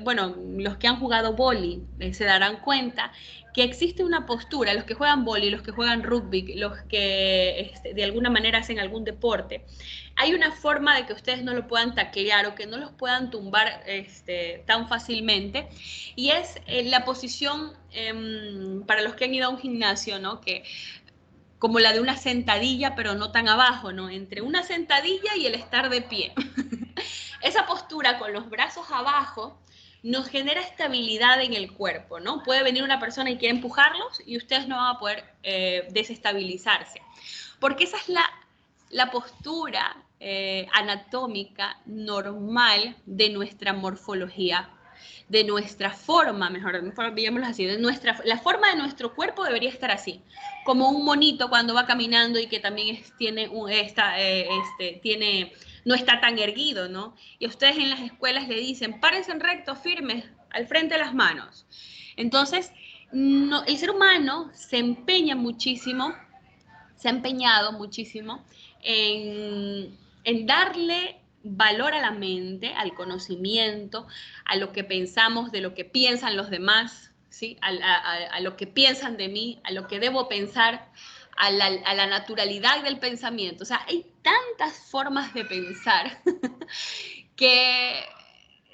bueno, los que han jugado vóley se darán cuenta que existe una postura, los que juegan vóley, los que juegan rugby, los que de alguna manera hacen algún deporte, hay una forma de que ustedes no lo puedan taclear o que no los puedan tumbar tan fácilmente, y es la posición, para los que han ido a un gimnasio, ¿no?, que como la de una sentadilla, pero no tan abajo, ¿no?, entre una sentadilla y el estar de pie. Esa postura con los brazos abajo nos genera estabilidad en el cuerpo, ¿no? Puede venir una persona y quiere empujarlos y ustedes no van a poder desestabilizarse, porque esa es la postura anatómica normal de nuestra morfología de nuestra forma, mejor digámoslo así, la forma de nuestro cuerpo debería estar así, como un monito cuando va caminando y que también no está tan erguido, ¿no? Y ustedes en las escuelas le dicen, párense en recto, firmes, al frente de las manos. Entonces, el ser humano se empeña muchísimo, se ha empeñado muchísimo en darle valor a la mente, al conocimiento, a lo que pensamos, de lo que piensan los demás, ¿sí? A lo que piensan de mí, a lo que debo pensar, a la naturalidad del pensamiento. O sea, hay tantas formas de pensar que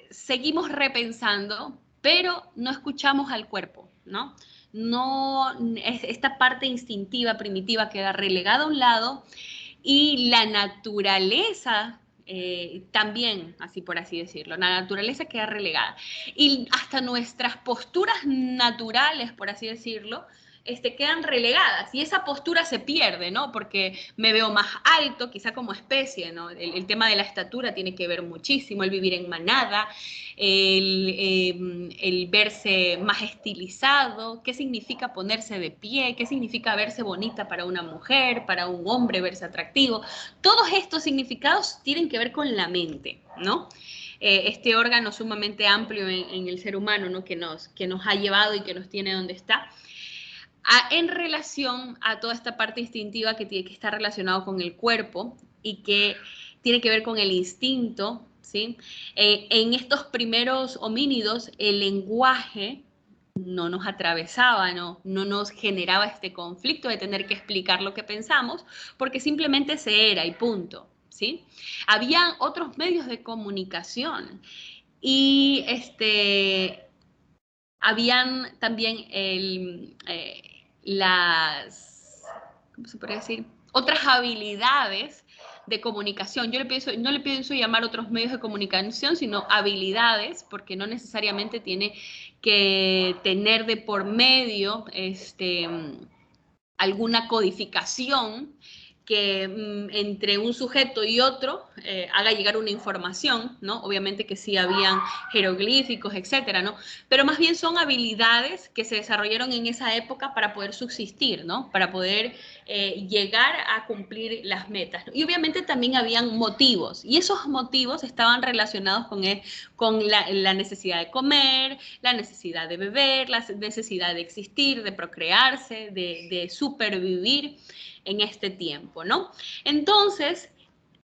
seguimos repensando, pero no escuchamos al cuerpo, ¿no? No, esta parte instintiva, primitiva, queda relegada a un lado y la naturaleza también, así por así decirlo, la naturaleza queda relegada. Y hasta nuestras posturas naturales, por así decirlo, quedan relegadas y esa postura se pierde, ¿no? Porque me veo más alto, quizá como especie, ¿no? El tema de la estatura tiene que ver muchísimo, el vivir en manada, el verse más estilizado, qué significa ponerse de pie, qué significa verse bonita para una mujer, para un hombre verse atractivo. Todos estos significados tienen que ver con la mente, ¿no? Este órgano sumamente amplio en el ser humano, ¿no? que nos ha llevado y que nos tiene donde está. En relación a toda esta parte instintiva que está relacionado con el cuerpo y que tiene que ver con el instinto, ¿sí? En estos primeros homínidos, el lenguaje no nos atravesaba, no nos generaba este conflicto de tener que explicar lo que pensamos, porque simplemente se era y punto, ¿sí? Habían otros medios de comunicación y habían también ¿cómo se podría decir? Otras habilidades de comunicación. Yo no le pienso llamar otros medios de comunicación, sino habilidades, porque no necesariamente tiene que tener de por medio alguna codificación que entre un sujeto y otro haga llegar una información, ¿no? Obviamente que sí habían jeroglíficos, etcétera, ¿no? Pero más bien son habilidades que se desarrollaron en esa época para poder subsistir, ¿no? Para poder llegar a cumplir las metas, ¿no? Y obviamente también habían motivos, y esos motivos estaban relacionados con la necesidad de comer, la necesidad de beber, la necesidad de existir, de procrearse, de supervivir en este tiempo, ¿no? Entonces,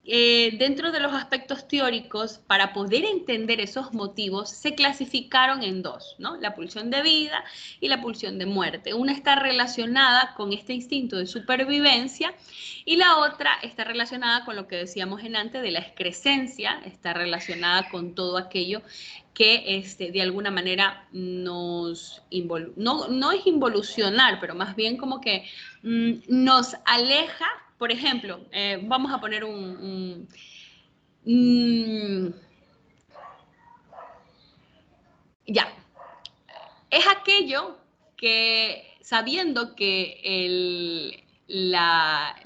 dentro de los aspectos teóricos, para poder entender esos motivos, se clasificaron en dos, ¿no? La pulsión de vida y la pulsión de muerte. Una está relacionada con este instinto de supervivencia y la otra está relacionada con lo que decíamos antes de la excrescencia, está relacionada con todo aquello que de alguna manera no es involucionar, pero más bien como que nos aleja. Por ejemplo, vamos a poner ya. Es aquello que, sabiendo que la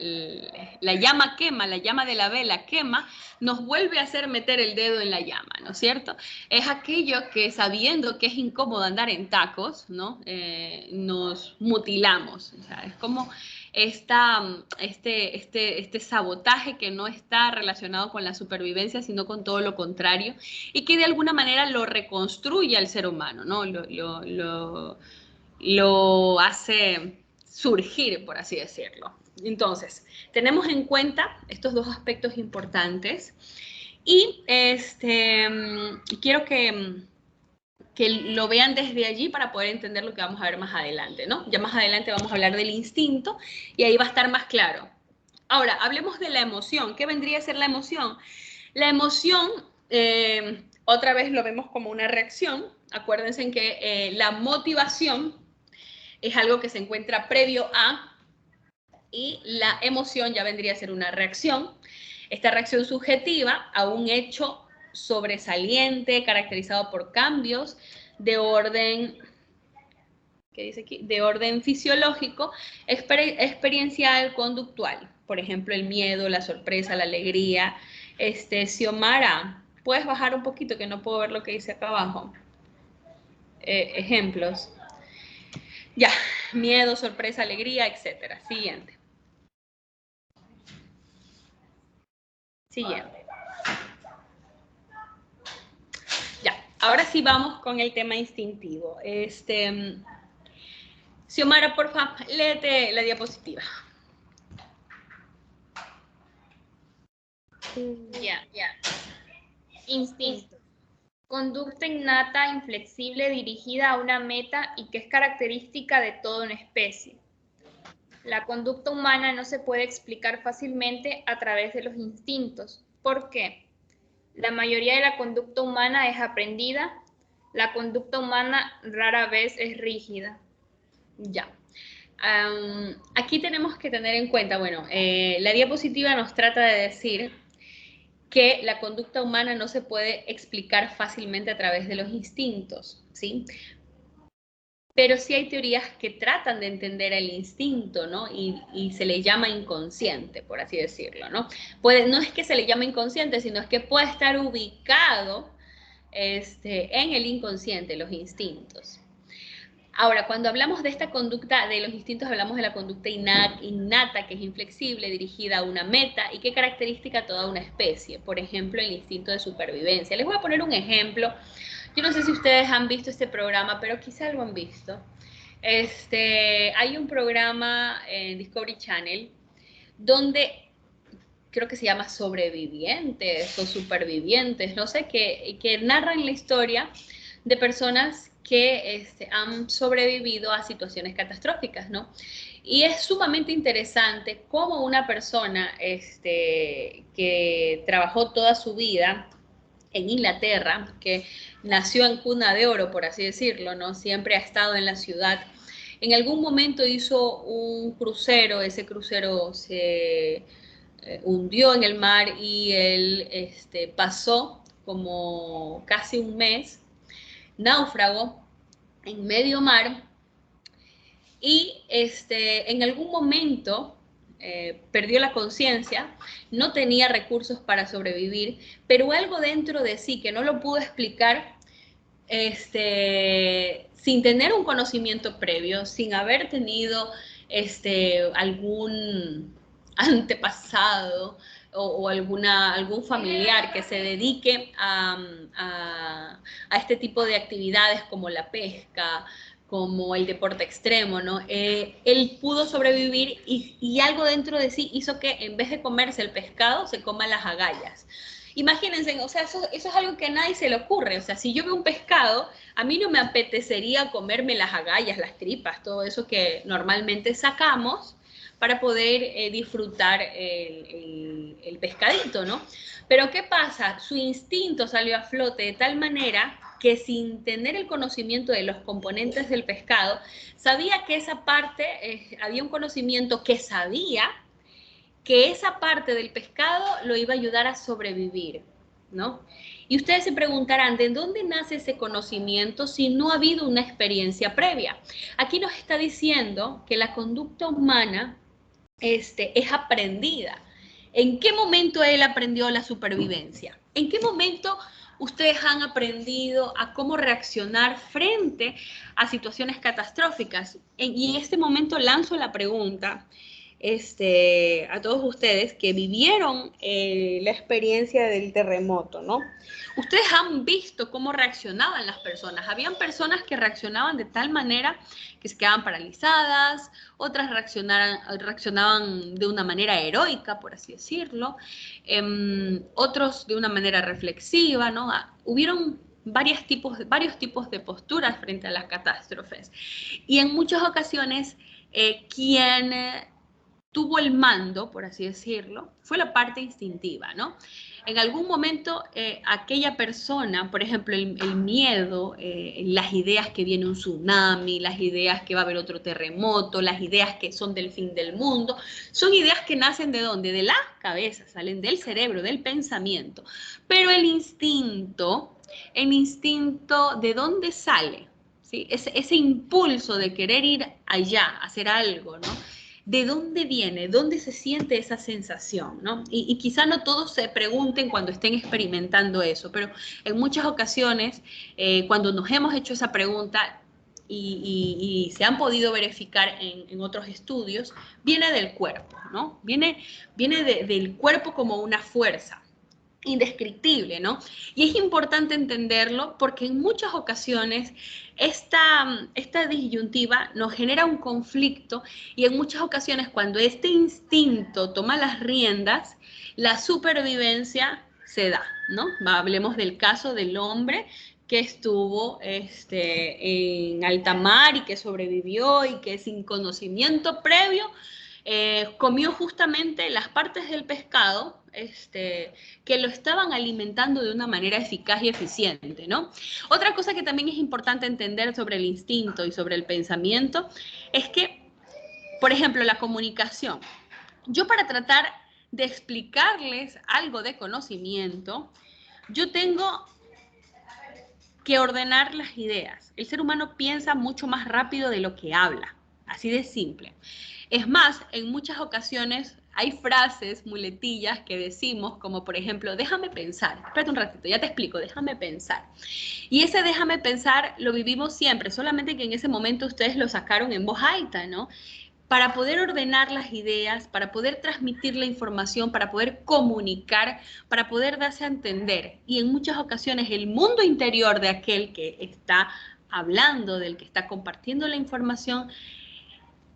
llama quema, la llama de la vela quema, nos vuelve a hacer meter el dedo en la llama, ¿no es cierto? Es aquello que, sabiendo que es incómodo andar en tacos, ¿no? Nos mutilamos. O sea, es como este sabotaje que no está relacionado con la supervivencia, sino con todo lo contrario, y que de alguna manera lo reconstruye al ser humano, ¿no? Lo hace surgir, por así decirlo. Entonces, tenemos en cuenta estos dos aspectos importantes y quiero que lo vean desde allí para poder entender lo que vamos a ver más adelante, ¿no? Ya más adelante vamos a hablar del instinto y ahí va a estar más claro. Ahora, hablemos de la emoción. ¿Qué vendría a ser la emoción? La emoción, otra vez lo vemos como una reacción. Acuérdense en que la motivación es algo que se encuentra previo a, y la emoción ya vendría a ser una reacción. Esta reacción subjetiva a un hecho sobresaliente, caracterizado por cambios de orden, ¿qué dice aquí? De orden fisiológico, experiencial, conductual. Por ejemplo, el miedo, la sorpresa, la alegría. Xiomara, ¿puedes bajar un poquito que no puedo ver lo que dice acá abajo? ejemplos. Ya, miedo, sorpresa, alegría, etcétera. Siguiente. Siguiente. Ya, ahora sí vamos con el tema instintivo. Xiomara, por favor, léete la diapositiva. Ya. Instinto. Conducta innata, inflexible, dirigida a una meta y que es característica de toda una especie. La conducta humana no se puede explicar fácilmente a través de los instintos. ¿Por qué? La mayoría de la conducta humana es aprendida. La conducta humana rara vez es rígida. Ya. Aquí tenemos que tener en cuenta, bueno, la diapositiva nos trata de decir que la conducta humana no se puede explicar fácilmente a través de los instintos, ¿sí? Pero sí hay teorías que tratan de entender el instinto, ¿no? Y se le llama inconsciente, por así decirlo, ¿no? No es que se le llame inconsciente, sino es que puede estar ubicado en el inconsciente, los instintos. Ahora, cuando hablamos de esta conducta de los instintos, hablamos de la conducta innata, que es inflexible, dirigida a una meta y que caracteriza a toda una especie. Por ejemplo, el instinto de supervivencia. Les voy a poner un ejemplo. Yo no sé si ustedes han visto este programa, pero quizá lo han visto. Hay un programa en Discovery Channel donde creo que se llama Sobrevivientes o Supervivientes, no sé, que narran la historia de personas que han sobrevivido a situaciones catastróficas, ¿no? Y es sumamente interesante cómo una persona que trabajó toda su vida en Inglaterra, que nació en cuna de oro, por así decirlo, ¿no? Siempre ha estado en la ciudad. En algún momento hizo un crucero, ese crucero se hundió en el mar y él pasó como casi un mes náufrago en medio mar y en algún momento perdió la conciencia, no tenía recursos para sobrevivir, pero algo dentro de sí que no lo pudo explicar sin tener un conocimiento previo, sin haber tenido algún antepasado o algún familiar que se dedique a este tipo de actividades como la pesca, como el deporte extremo, ¿no? Él pudo sobrevivir y algo dentro de sí hizo que en vez de comerse el pescado, se coma las agallas. Imagínense, o sea, eso es algo que a nadie se le ocurre. O sea, si yo veo un pescado, a mí no me apetecería comerme las agallas, las tripas, todo eso que normalmente sacamos para poder disfrutar el pescadito, ¿no? Pero ¿qué pasa? Su instinto salió a flote de tal manera que sin tener el conocimiento de los componentes del pescado, sabía que esa parte, había un conocimiento que sabía que esa parte del pescado lo iba a ayudar a sobrevivir, ¿no? Y ustedes se preguntarán, ¿de dónde nace ese conocimiento si no ha habido una experiencia previa? Aquí nos está diciendo que la conducta humana es aprendida. ¿En qué momento él aprendió la supervivencia? ¿En qué momento ustedes han aprendido a cómo reaccionar frente a situaciones catastróficas? Y en este momento lanzo la pregunta a todos ustedes que vivieron la experiencia del terremoto, ¿no? Ustedes han visto cómo reaccionaban las personas. Habían personas que reaccionaban de tal manera que se quedaban paralizadas, otras reaccionaban de una manera heroica, por así decirlo, otros de una manera reflexiva, ¿no? Hubieron varios tipos de posturas frente a las catástrofes. Y en muchas ocasiones, quien tuvo el mando, por así decirlo, fue la parte instintiva, ¿no? En algún momento, aquella persona, por ejemplo, el miedo, las ideas que viene un tsunami, las ideas que va a haber otro terremoto, las ideas que son del fin del mundo, son ideas que nacen ¿de dónde? De la cabeza, salen del cerebro, del pensamiento. Pero el instinto, ¿de dónde sale? ¿Sí? Ese impulso de querer ir allá, hacer algo, ¿no? ¿De dónde viene? ¿Dónde se siente esa sensación? ¿No? Y quizá no todos se pregunten cuando estén experimentando eso, pero en muchas ocasiones, cuando nos hemos hecho esa pregunta y se han podido verificar en otros estudios, viene del cuerpo, ¿no? Viene del cuerpo como una fuerza indescriptible, ¿no? Y es importante entenderlo porque en muchas ocasiones esta disyuntiva nos genera un conflicto y en muchas ocasiones cuando este instinto toma las riendas, la supervivencia se da, ¿no? Hablemos del caso del hombre que estuvo en alta mar y que sobrevivió y que sin conocimiento previo comió justamente las partes del pescado que lo estaban alimentando de una manera eficaz y eficiente, ¿no? Otra cosa que también es importante entender sobre el instinto y sobre el pensamiento es que, por ejemplo, la comunicación. Yo para tratar de explicarles algo de conocimiento, yo tengo que ordenar las ideas. El ser humano piensa mucho más rápido de lo que habla, así de simple. Es más, en muchas ocasiones hay frases, muletillas que decimos, como por ejemplo, déjame pensar. Espérate un ratito, ya te explico, déjame pensar. Y ese déjame pensar lo vivimos siempre, solamente que en ese momento ustedes lo sacaron en voz alta, ¿no? Para poder ordenar las ideas, para poder transmitir la información, para poder comunicar, para poder darse a entender. Y en muchas ocasiones el mundo interior de aquel que está hablando, del que está compartiendo la información,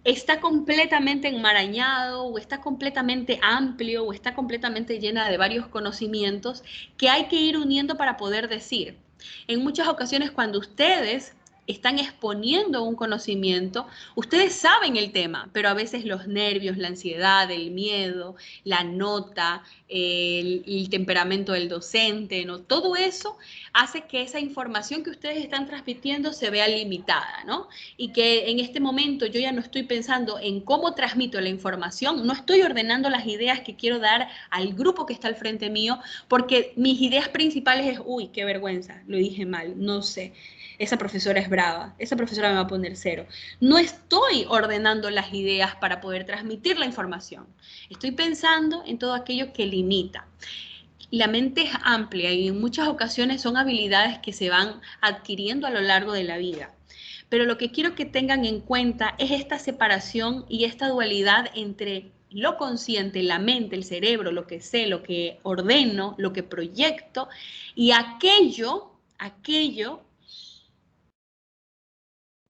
está completamente enmarañado o está completamente amplio o está completamente llena de varios conocimientos que hay que ir uniendo para poder decir. En muchas ocasiones cuando ustedes están exponiendo un conocimiento, ustedes saben el tema, pero a veces los nervios, la ansiedad, el miedo, la nota, el temperamento del docente, ¿no? Todo eso hace que esa información que ustedes están transmitiendo se vea limitada, ¿no? Y que en este momento yo ya no estoy pensando en cómo transmito la información, no estoy ordenando las ideas que quiero dar al grupo que está al frente mío, porque mis ideas principales es, uy, qué vergüenza, lo dije mal, no sé. Esa profesora es brava, esa profesora me va a poner 0. No estoy ordenando las ideas para poder transmitir la información. Estoy pensando en todo aquello que limita. La mente es amplia y en muchas ocasiones son habilidades que se van adquiriendo a lo largo de la vida. Pero lo que quiero que tengan en cuenta es esta separación y esta dualidad entre lo consciente, la mente, el cerebro, lo que sé, lo que ordeno, lo que proyecto y aquello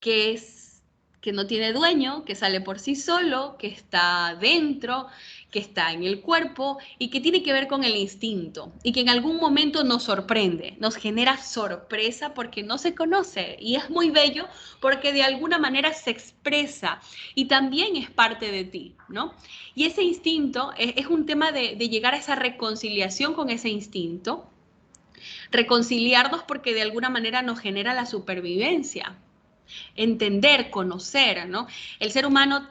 que no tiene dueño, que sale por sí solo, que está dentro, que está en el cuerpo y que tiene que ver con el instinto y que en algún momento nos sorprende, nos genera sorpresa porque no se conoce y es muy bello porque de alguna manera se expresa y también es parte de ti, ¿no? Y ese instinto es un tema de llegar a esa reconciliación con ese instinto, reconciliarnos porque de alguna manera nos genera la supervivencia. Entender, conocer, ¿no? El ser humano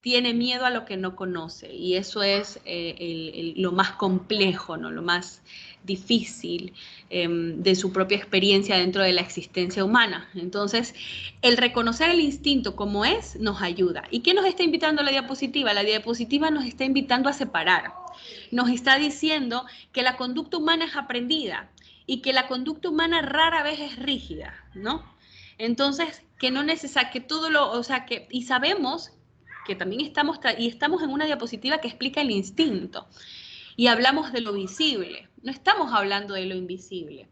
tiene miedo a lo que no conoce y eso es lo más complejo, ¿no? Lo más difícil de su propia experiencia dentro de la existencia humana. Entonces, el reconocer el instinto como es nos ayuda. ¿Y qué nos está invitando la diapositiva? La diapositiva nos está invitando a separar. Nos está diciendo que la conducta humana es aprendida y que la conducta humana rara vez es rígida, ¿no? Entonces, que no necesita, que todo lo, o sea, que, y sabemos que también estamos en una diapositiva que explica el instinto, y hablamos de lo visible, no estamos hablando de lo invisible,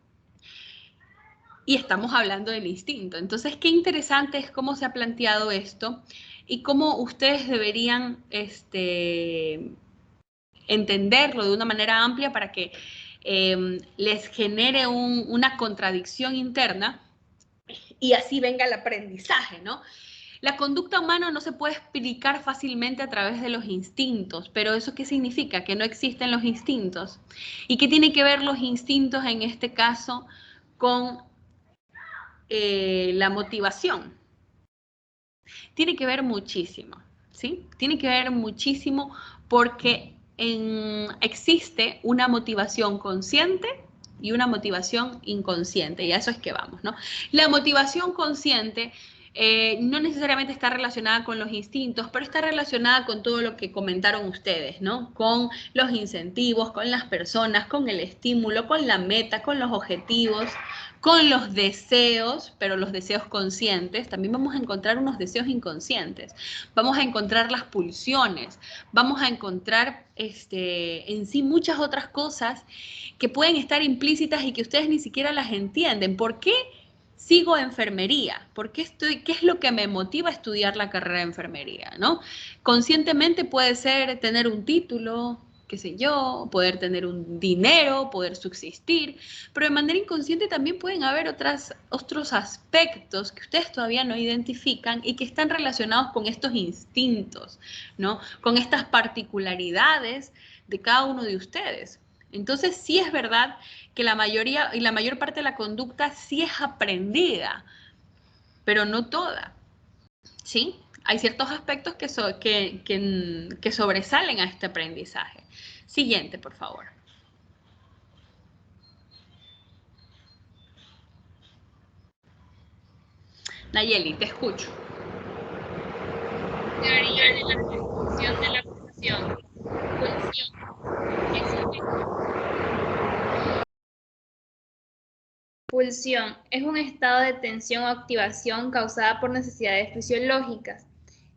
y estamos hablando del instinto. Entonces, qué interesante es cómo se ha planteado esto, y cómo ustedes deberían entenderlo de una manera amplia para que les genere una contradicción interna, y así venga el aprendizaje, ¿no? La conducta humana no se puede explicar fácilmente a través de los instintos, pero ¿eso qué significa? Que no existen los instintos. ¿Y qué tiene que ver los instintos en este caso con la motivación? Tiene que ver muchísimo, ¿sí? Tiene que ver muchísimo porque existe una motivación consciente y una motivación inconsciente, y a eso es que vamos, ¿no? La motivación consciente no necesariamente está relacionada con los instintos, pero está relacionada con todo lo que comentaron ustedes, ¿no? Con los incentivos, con las personas, con el estímulo, con la meta, con los objetivos, con los deseos, pero los deseos conscientes. También vamos a encontrar unos deseos inconscientes. Vamos a encontrar las pulsiones. Vamos a encontrar en sí muchas otras cosas que pueden estar implícitas y que ustedes ni siquiera las entienden. ¿Por qué sigo enfermería? ¿Por qué qué es lo que me motiva a estudiar la carrera de enfermería, ¿no? Conscientemente puede ser tener un título, qué sé yo, poder tener un dinero, poder subsistir, pero de manera inconsciente también pueden haber otros aspectos que ustedes todavía no identifican y que están relacionados con estos instintos, ¿no? Con estas particularidades de cada uno de ustedes. Entonces sí es verdad que la mayoría y la mayor parte de la conducta sí es aprendida, pero no toda, ¿sí? Hay ciertos aspectos que sobresalen a este aprendizaje. Siguiente, por favor. Nayeli, te escucho. Teoría de la construcción de la pulsión. Pulsión es un estado de tensión o activación causada por necesidades fisiológicas.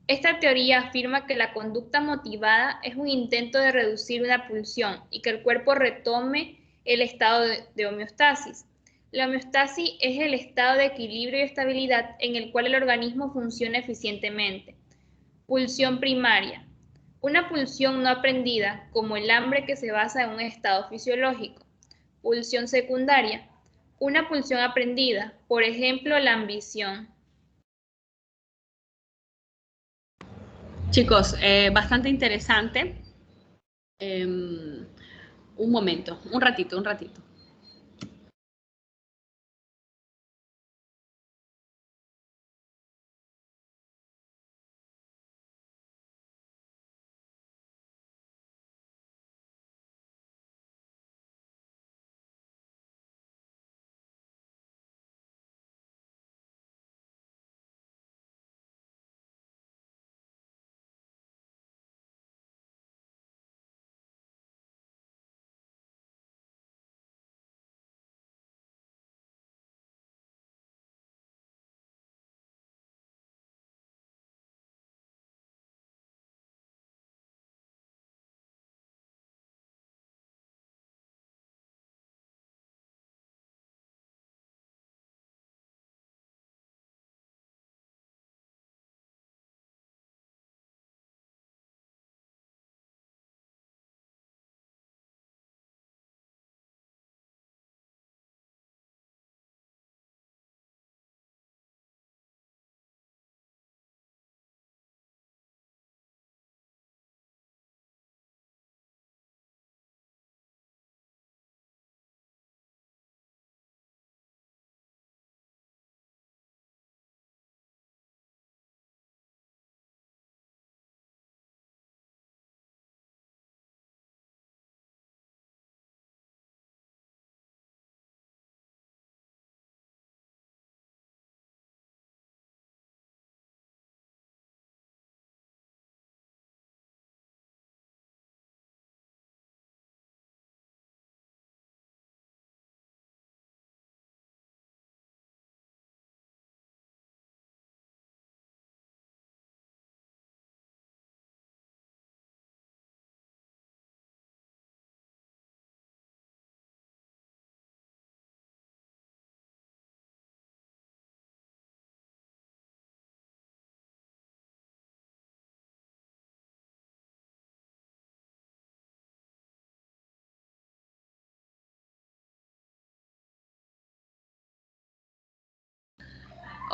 Esta teoría afirma que la conducta motivada es un intento de reducir una pulsión y que el cuerpo retome el estado de homeostasis. La homeostasis es el estado de equilibrio y estabilidad en el cual el organismo funciona eficientemente. Pulsión primaria. Una pulsión no aprendida, como el hambre que se basa en un estado fisiológico. Pulsión secundaria. Una pulsión aprendida, por ejemplo, la ambición. Chicos, bastante interesante. Un momento, un ratito.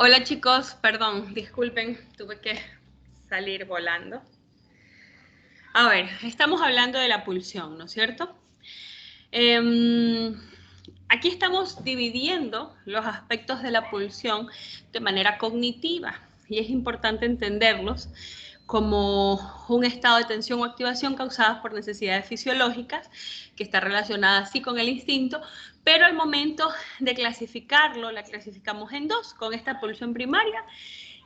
Hola chicos, perdón, disculpen, tuve que salir volando. A ver, estamos hablando de la pulsión, ¿no es cierto? Aquí estamos dividiendo los aspectos de la pulsión de manera cognitiva y es importante entenderlos como un estado de tensión o activación causadas por necesidades fisiológicas que está relacionada sí con el instinto, pero al momento de clasificarlo, la clasificamos en dos, con esta pulsión primaria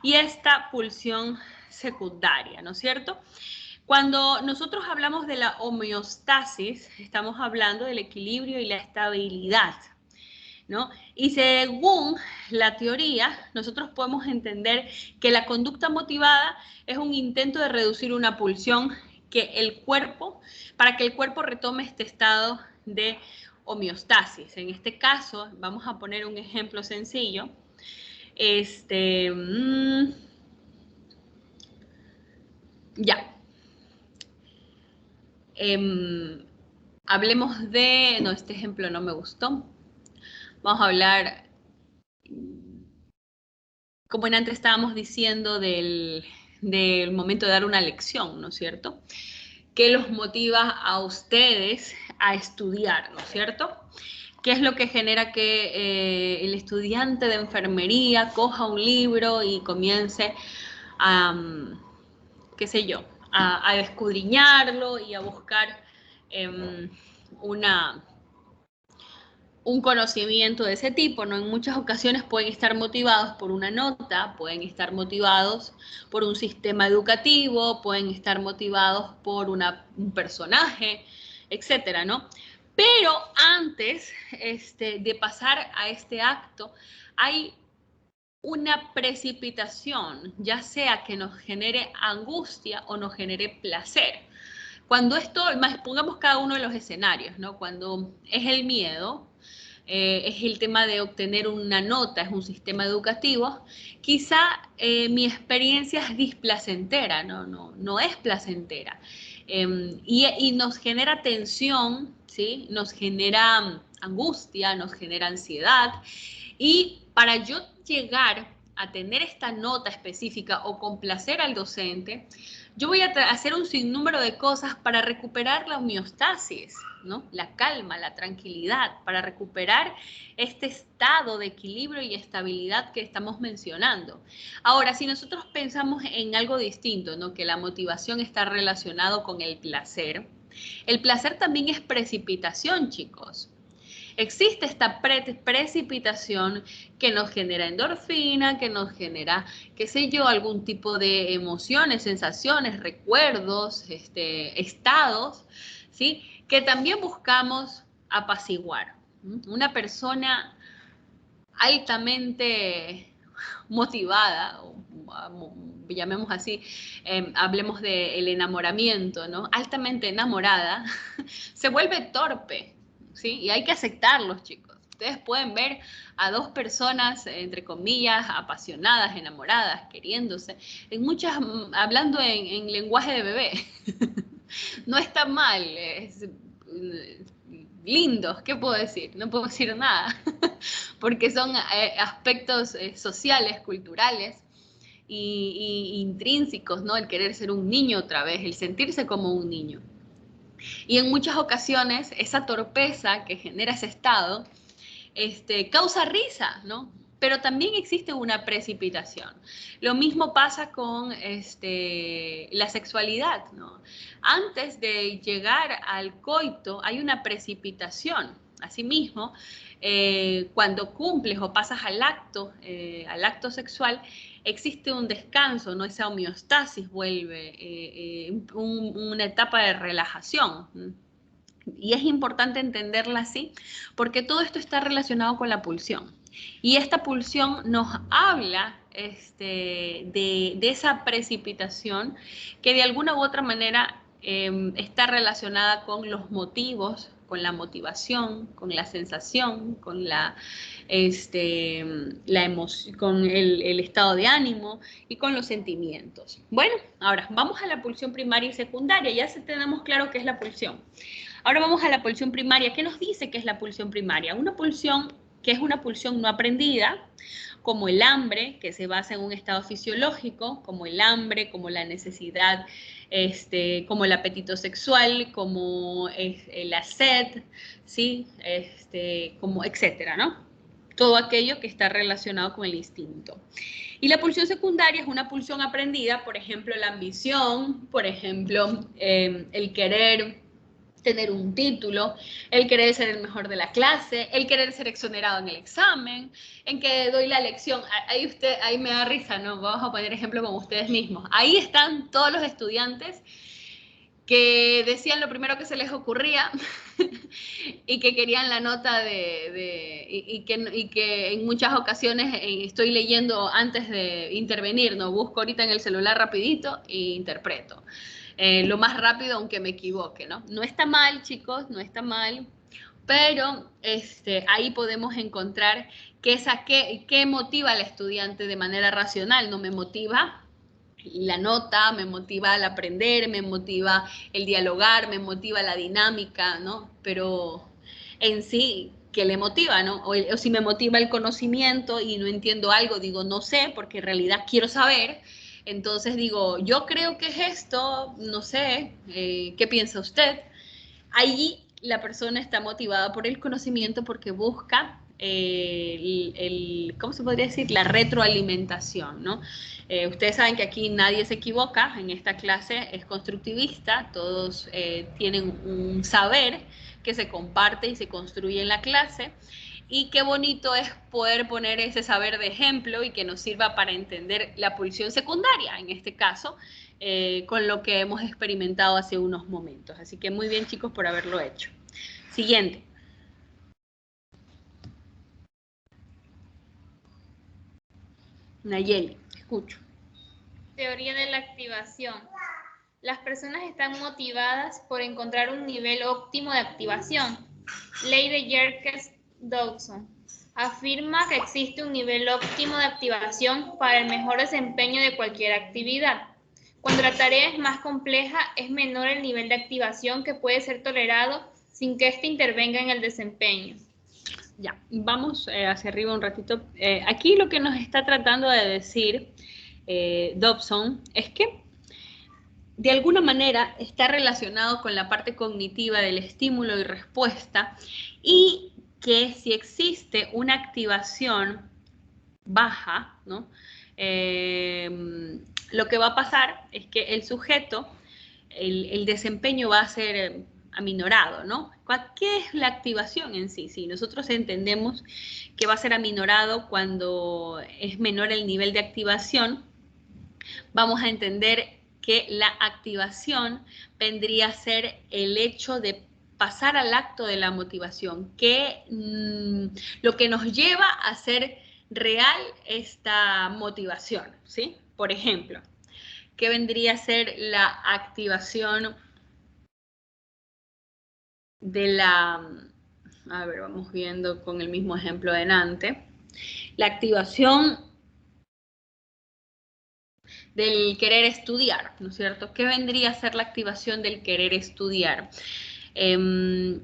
y esta pulsión secundaria, ¿no es cierto? Cuando nosotros hablamos de la homeostasis, estamos hablando del equilibrio y la estabilidad, ¿no? Y según la teoría, nosotros podemos entender que la conducta motivada es un intento de reducir una pulsión para que el cuerpo retome este estado de homeostasis. En este caso, vamos a poner un ejemplo sencillo. Ya. Hablemos de... No, este ejemplo no me gustó. Vamos a hablar, como en antes estábamos diciendo, del momento de dar una lección, ¿no es cierto? ¿Qué los motiva a ustedes a estudiar, ¿no es cierto? ¿Qué es lo que genera que el estudiante de enfermería coja un libro y comience a, qué sé yo, a escudriñarlo y a buscar un conocimiento de ese tipo, ¿no? En muchas ocasiones pueden estar motivados por una nota, pueden estar motivados por un sistema educativo, pueden estar motivados por un personaje, etcétera, ¿no? Pero antes de pasar a este acto, hay una precipitación, ya sea que nos genere angustia o nos genere placer. Cuando pongamos cada uno de los escenarios, ¿no? Cuando es el miedo, es el tema de obtener una nota, es un sistema educativo, quizá mi experiencia es displacentera, no es placentera. Y nos genera tensión, ¿sí? Nos genera angustia, nos genera ansiedad. Y para yo llegar a tener esta nota específica o complacer al docente, yo voy a hacer un sinnúmero de cosas para recuperar la homeostasis, ¿no? La calma, la tranquilidad, para recuperar este estado de equilibrio y estabilidad que estamos mencionando. Ahora, si nosotros pensamos en algo distinto, ¿no? Que la motivación está relacionado con el placer también es precipitación, chicos. Existe esta precipitación que nos genera endorfina, que nos genera, qué sé yo, algún tipo de emociones, sensaciones, recuerdos, estados, ¿sí? Que también buscamos apaciguar. Una persona altamente motivada, llamemos así, hablemos del enamoramiento, ¿no? Altamente enamorada, se vuelve torpe. ¿Sí? Y hay que aceptarlos, chicos. Ustedes pueden ver a dos personas, entre comillas, apasionadas, enamoradas, queriéndose, hablando en lenguaje de bebé. No está mal, es lindos, ¿qué puedo decir? No puedo decir nada, porque son aspectos sociales, culturales y intrínsecos, ¿no? El querer ser un niño otra vez, el sentirse como un niño. Y en muchas ocasiones esa torpeza que genera ese estado causa risa, ¿no? Pero también existe una precipitación. Lo mismo pasa con la sexualidad, ¿no? Antes de llegar al coito hay una precipitación. Asimismo, cuando cumples o pasas al acto sexual, existe un descanso, ¿no? Esa homeostasis vuelve, una etapa de relajación. Y es importante entenderla así, porque todo esto está relacionado con la pulsión. Y esta pulsión nos habla de esa precipitación que de alguna u otra manera está relacionada con los motivos, con la motivación, con la sensación, con la emoción, con el estado de ánimo y con los sentimientos. Bueno, ahora vamos a la pulsión primaria y secundaria. Ya tenemos claro qué es la pulsión. Ahora vamos a la pulsión primaria. ¿Qué nos dice que es la pulsión primaria? Una pulsión que es una pulsión no aprendida, como el hambre, que se basa en un estado fisiológico, como el hambre, como la necesidad, como el apetito sexual, como la sed, ¿sí? Como etcétera, ¿no? Todo aquello que está relacionado con el instinto. Y la pulsión secundaria es una pulsión aprendida, por ejemplo, la ambición, por ejemplo, el querer tener un título, el querer ser el mejor de la clase, el querer ser exonerado en el examen, en que doy la lección. Ahí me da risa, ¿no? Vamos a poner ejemplo con ustedes mismos. Ahí están todos los estudiantes que decían lo primero que se les ocurría y que querían la nota y que en muchas ocasiones estoy leyendo antes de intervenir, ¿no? Busco ahorita en el celular rapidito e interpreto. Lo más rápido, aunque me equivoque, ¿no? No está mal, chicos, no está mal, pero ahí podemos encontrar qué motiva al estudiante de manera racional. No me motiva la nota, me motiva el aprender, me motiva el dialogar, me motiva la dinámica, ¿no? Pero en sí, ¿qué le motiva, no? O si me motiva el conocimiento y no entiendo algo, digo, no sé, porque en realidad quiero saber. Entonces digo, yo creo que es esto, no sé, ¿qué piensa usted? Allí la persona está motivada por el conocimiento porque busca ¿cómo se podría decir? La retroalimentación, ¿no? Ustedes saben que aquí nadie se equivoca, en esta clase es constructivista, todos tienen un saber que se comparte y se construye en la clase, y qué bonito es poder poner ese saber de ejemplo y que nos sirva para entender la pulsión secundaria, en este caso, con lo que hemos experimentado hace unos momentos. Así que muy bien, chicos, por haberlo hecho. Siguiente. Nayeli, escucho. Teoría de la activación. Las personas están motivadas por encontrar un nivel óptimo de activación. Ley de Yerkes-Dodson afirma que existe un nivel óptimo de activación para el mejor desempeño de cualquier actividad. Cuando la tarea es más compleja, es menor el nivel de activación que puede ser tolerado sin que éste intervenga en el desempeño. Ya, vamos hacia arriba un ratito. Aquí lo que nos está tratando de decir Dobson es que de alguna manera está relacionado con la parte cognitiva del estímulo y respuesta, y que si existe una activación baja, ¿no? Lo que va a pasar es que el sujeto, el desempeño va a ser aminorado, ¿no? ¿Qué es la activación en sí? Sí, nosotros entendemos que va a ser aminorado cuando es menor el nivel de activación. Vamos a entender que la activación vendría a ser el hecho de pasar al acto de la motivación, lo que nos lleva a hacer real esta motivación, ¿sí? Por ejemplo, ¿qué vendría a ser la activación de la... A ver, vamos viendo con el mismo ejemplo adelante. La activación del querer estudiar, ¿no es cierto? ¿Qué vendría a ser la activación del querer estudiar? El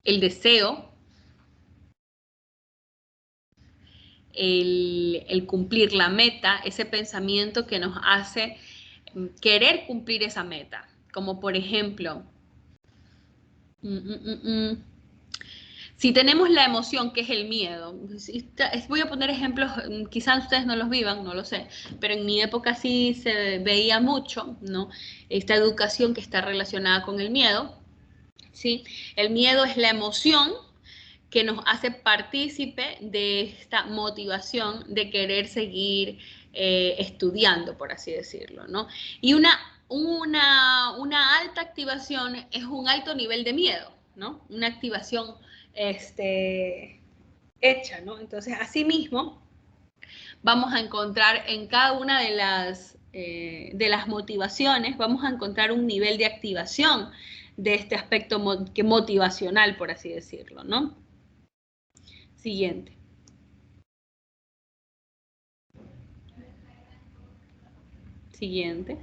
deseo, el cumplir la meta, ese pensamiento que nos hace querer cumplir esa meta. Como por ejemplo, si tenemos la emoción que es el miedo, voy a poner ejemplos, quizás ustedes no los vivan, no lo sé, pero en mi época sí se veía mucho, ¿no? Esta educación que está relacionada con el miedo, ¿sí? El miedo es la emoción que nos hace partícipe de esta motivación de querer seguir estudiando, por así decirlo, ¿no? Y una alta activación es un alto nivel de miedo, ¿no? Una activación hecha, ¿no? Entonces, asimismo, vamos a encontrar en cada una de las motivaciones, vamos a encontrar un nivel de activación de este aspecto motivacional, por así decirlo, ¿no? Siguiente. Siguiente.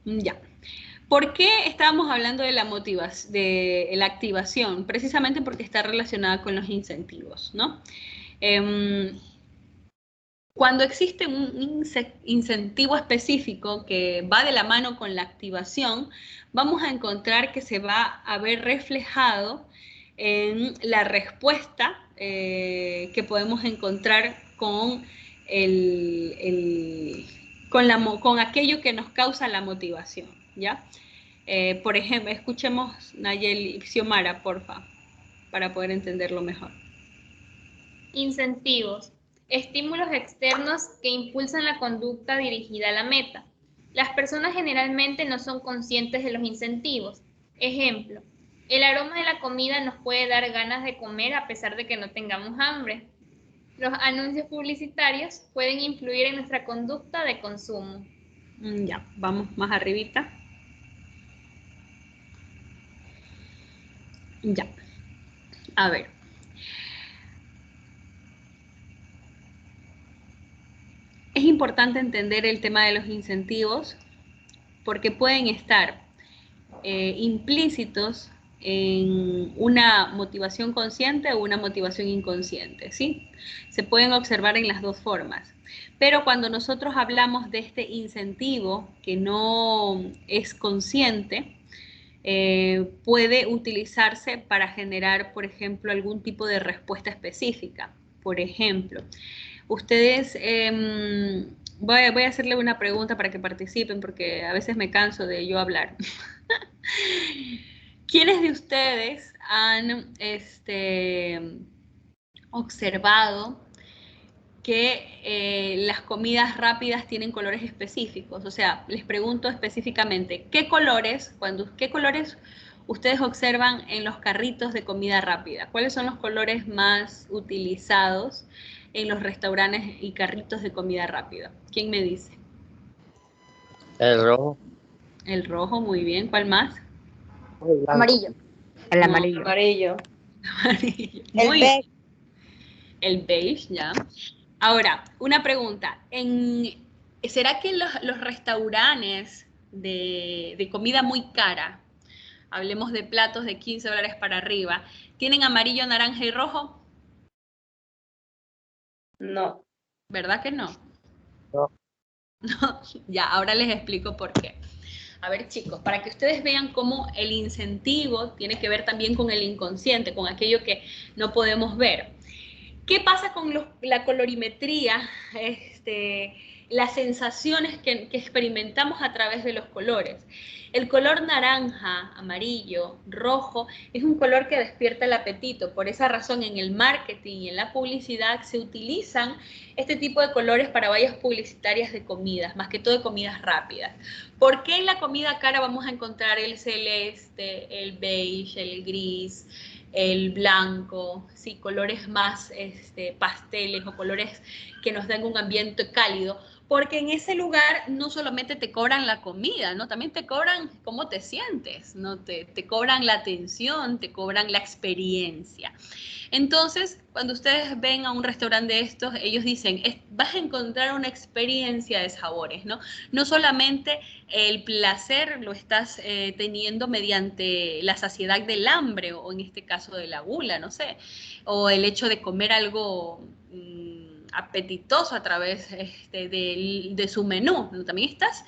Ya. ¿Por qué estábamos hablando de la activación? Precisamente porque está relacionada con los incentivos, ¿no? Cuando existe un incentivo específico que va de la mano con la activación, vamos a encontrar que se va a ver reflejado en la respuesta que podemos encontrar con con aquello que nos causa la motivación, ¿ya? Por ejemplo, escuchemos Nayeli Xiomara, porfa, para poder entenderlo mejor. Incentivos. Estímulos externos que impulsan la conducta dirigida a la meta. Las personas generalmente no son conscientes de los incentivos. Ejemplo, el aroma de la comida nos puede dar ganas de comer a pesar de que no tengamos hambre. Los anuncios publicitarios pueden influir en nuestra conducta de consumo. Ya, vamos más arribita. Ya. A ver. Es importante entender el tema de los incentivos porque pueden estar implícitos en una motivación consciente o una motivación inconsciente, ¿sí? Se pueden observar en las dos formas. Pero cuando nosotros hablamos de este incentivo que no es consciente, puede utilizarse para generar, por ejemplo, algún tipo de respuesta específica. Por ejemplo, ustedes, voy a hacerle una pregunta para que participen porque a veces me canso de yo hablar. ¿Quiénes de ustedes han observado que las comidas rápidas tienen colores específicos? O sea, les pregunto específicamente, ¿qué colores ustedes observan en los carritos de comida rápida? ¿Cuáles son los colores más utilizados en los restaurantes y carritos de comida rápida? ¿Quién me dice? El rojo. El rojo, muy bien. ¿Cuál más? Amarillo. El amarillo. Amarillo. Amarillo. El Muy beige. El beige, ya. Ahora, una pregunta. ¿Será que los restaurantes de comida muy cara, hablemos de platos de $15 para arriba, tienen amarillo, naranja y rojo? No. ¿Verdad que no? No. No, ya, ahora les explico por qué. A ver, chicos, para que ustedes vean cómo el incentivo tiene que ver también con el inconsciente, con aquello que no podemos ver. ¿Qué pasa con la colorimetría? Las sensaciones que experimentamos a través de los colores. El color naranja, amarillo, rojo, es un color que despierta el apetito. Por esa razón, en el marketing y en la publicidad se utilizan este tipo de colores para vallas publicitarias de comidas, más que todo de comidas rápidas. ¿Por qué en la comida cara vamos a encontrar el celeste, el beige, el gris, el blanco, sí, colores más pasteles o colores que nos dan un ambiente cálido? Porque en ese lugar no solamente te cobran la comida, ¿no? También te cobran cómo te sientes, ¿no? Te cobran la atención, te cobran la experiencia. Entonces, cuando ustedes ven a un restaurante de estos, ellos dicen, vas a encontrar una experiencia de sabores, ¿no? No solamente el placer lo estás teniendo mediante la saciedad del hambre, o en este caso de la gula, no sé, o el hecho de comer algo apetitoso a través de su menú, ¿no? También estás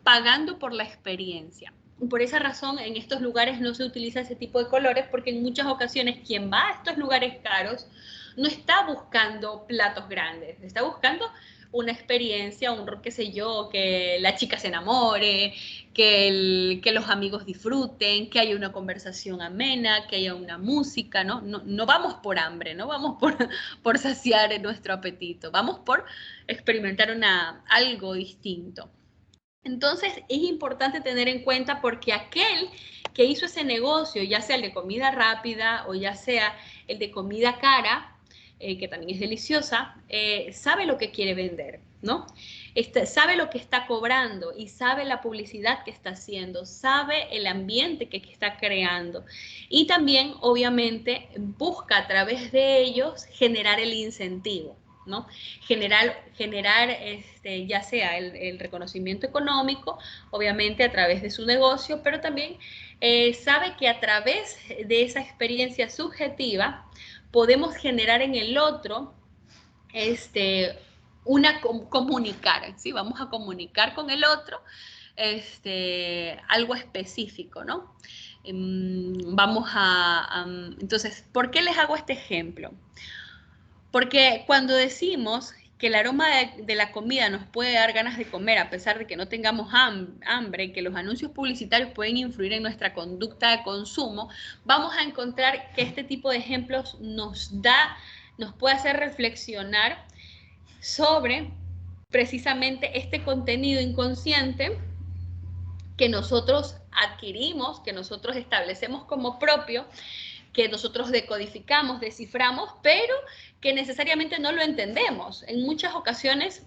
pagando por la experiencia. Por esa razón, en estos lugares no se utiliza ese tipo de colores porque en muchas ocasiones quien va a estos lugares caros no está buscando platos grandes, está buscando una experiencia, qué sé yo, que la chica se enamore, que los amigos disfruten, que haya una conversación amena, que haya una música, ¿no? No vamos por hambre, no vamos por saciar nuestro apetito, vamos por experimentar algo distinto. Entonces, es importante tener en cuenta porque aquel que hizo ese negocio, ya sea el de comida rápida o ya sea el de comida cara, que también es deliciosa, sabe lo que quiere vender, ¿no? Sabe lo que está cobrando y sabe la publicidad que está haciendo, sabe el ambiente que está creando y también, obviamente, busca a través de ellos generar el incentivo, ¿no? Generar ya sea el reconocimiento económico, obviamente a través de su negocio, pero también sabe que a través de esa experiencia subjetiva podemos generar en el otro comunicar, ¿sí? Vamos a comunicar con el otro algo específico, ¿no? Entonces, ¿por qué les hago este ejemplo? Porque cuando decimos que el aroma de la comida nos puede dar ganas de comer a pesar de que no tengamos hambre, que los anuncios publicitarios pueden influir en nuestra conducta de consumo, vamos a encontrar que este tipo de ejemplos nos puede hacer reflexionar sobre precisamente este contenido inconsciente que nosotros adquirimos, que nosotros establecemos como propio, que nosotros decodificamos, desciframos, pero que necesariamente no lo entendemos. En muchas ocasiones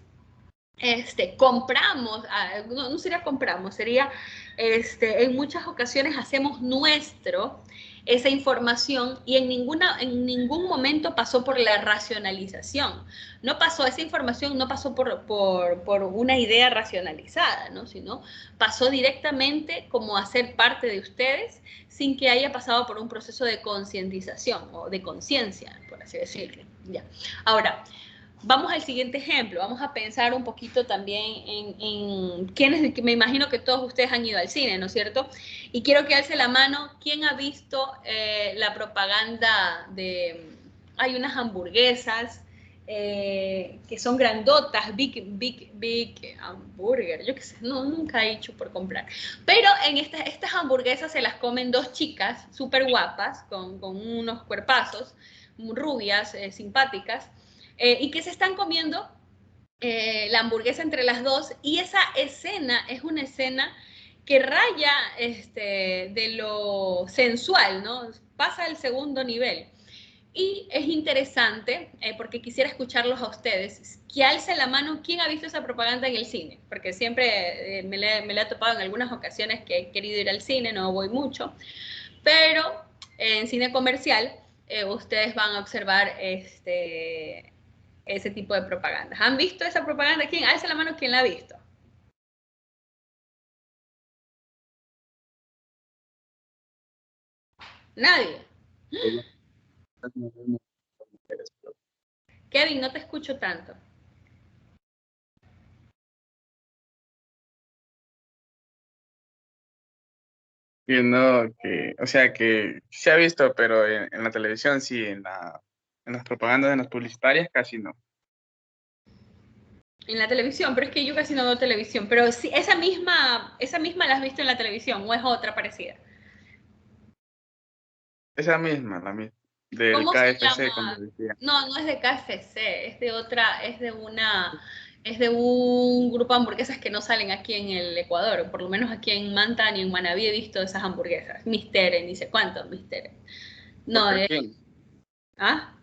compramos, no sería compramos, sería en muchas ocasiones hacemos nuestro esa información y en ningún momento pasó por la racionalización. Esa información no pasó por una idea racionalizada, ¿no? Sino pasó directamente como a ser parte de ustedes sin que haya pasado por un proceso de concientización o de conciencia, por así decirlo. Ya. Ahora, vamos al siguiente ejemplo. Vamos a pensar un poquito también en quiénes, me imagino que todos ustedes han ido al cine, ¿no es cierto? Y quiero que alce la mano, ¿quién ha visto la propaganda de, hay unas hamburguesas que son grandotas, big hamburger, yo qué sé, no, nunca he hecho por comprar. Pero en estas hamburguesas se las comen dos chicas súper guapas, con unos cuerpazos, rubias, simpáticas, y que se están comiendo la hamburguesa entre las dos, y esa escena es una escena que raya de lo sensual, ¿no? Pasa al segundo nivel. Y es interesante, porque quisiera escucharlos a ustedes, que alce la mano quién ha visto esa propaganda en el cine, porque siempre me la he topado en algunas ocasiones que he querido ir al cine, no voy mucho, pero en cine comercial ustedes van a observar ese tipo de propagandas. ¿Han visto esa propaganda? ¿Quién? Alza la mano, ¿quién la ha visto? Nadie. Kevin, no te escucho tanto. Que no, o sea, que se ha visto, pero en la televisión sí, en las propagandas, en las publicitarias casi no. En la televisión, pero es que yo casi no veo televisión. Pero sí, esa misma la has visto en la televisión, ¿o es otra parecida? Esa misma, la misma. Del ¿Cómo se KFC, llama? como decía. No, no es de KFC, es de otra, es de un grupo de hamburguesas que no salen aquí en el Ecuador. Por lo menos aquí en Manta ni en Manabí he visto esas hamburguesas. Mister, ni sé cuánto, Mister. No, Burger King. ¿Ah?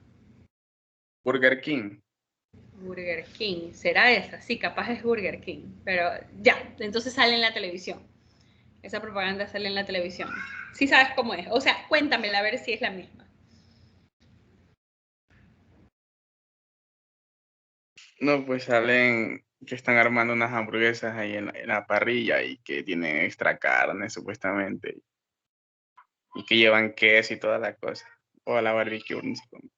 Burger King. Burger King, ¿será esa? Sí, capaz es Burger King, pero ya, entonces sale en la televisión. Esa propaganda sale en la televisión. Sí sabes cómo es. O sea, cuéntamela a ver si es la misma. No, pues salen que están armando unas hamburguesas ahí en la parrilla y que tienen extra carne supuestamente. Y que llevan queso y toda la cosa. O la barbecue, no sé cómo.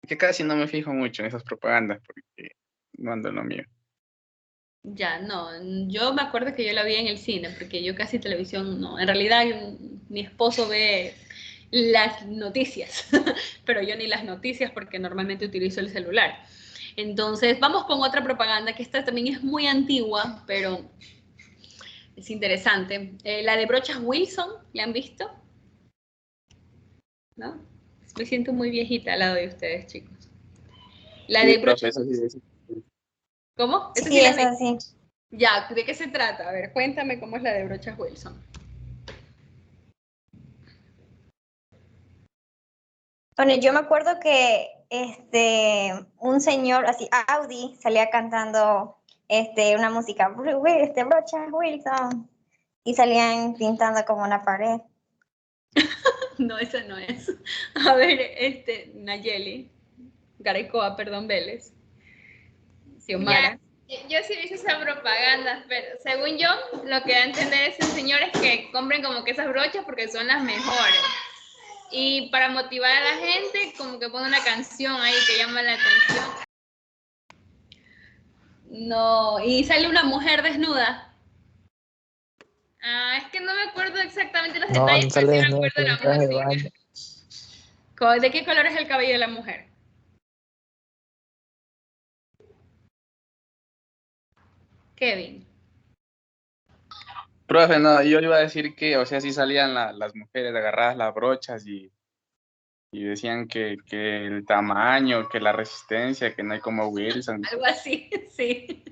Que casi no me fijo mucho en esas propagandas porque no ando en lo mío. Ya, no, yo me acuerdo que yo la vi en el cine, porque yo casi televisión no. En realidad, mi esposo ve las noticias, pero yo ni las noticias porque normalmente utilizo el celular. Entonces, vamos con otra propaganda, que esta también es muy antigua, pero es interesante. La de brochas Wilson, ¿la han visto? ¿No? Me siento muy viejita al lado de ustedes, chicos. La de brochas... ¿Cómo? Sí, es así. Ya, ¿de qué se trata? A ver, cuéntame cómo es la de brochas Wilson. Bueno, yo me acuerdo que un señor, así, Audi, salía cantando una música, brochas Wilson, y salían pintando como una pared. No, esa no es. A ver, Nayeli, Garecoa, perdón, Vélez. Xiomara. Yo sí hice esa propaganda, pero según yo, lo que da a entender ese señor es que compren como que esas brochas porque son las mejores. Y para motivar a la gente, como que pone una canción ahí que llama la atención. No, y sale una mujer desnuda. Es que no me acuerdo exactamente los detalles, no pero sí sale me acuerdo de la traje de música. baño. ¿De qué color es el cabello de la mujer? Kevin. Profe, no, yo iba a decir que, o sea, sí salían las mujeres agarradas las brochas y decían que el tamaño, que la resistencia, que no hay como Wilson. Algo así, sí.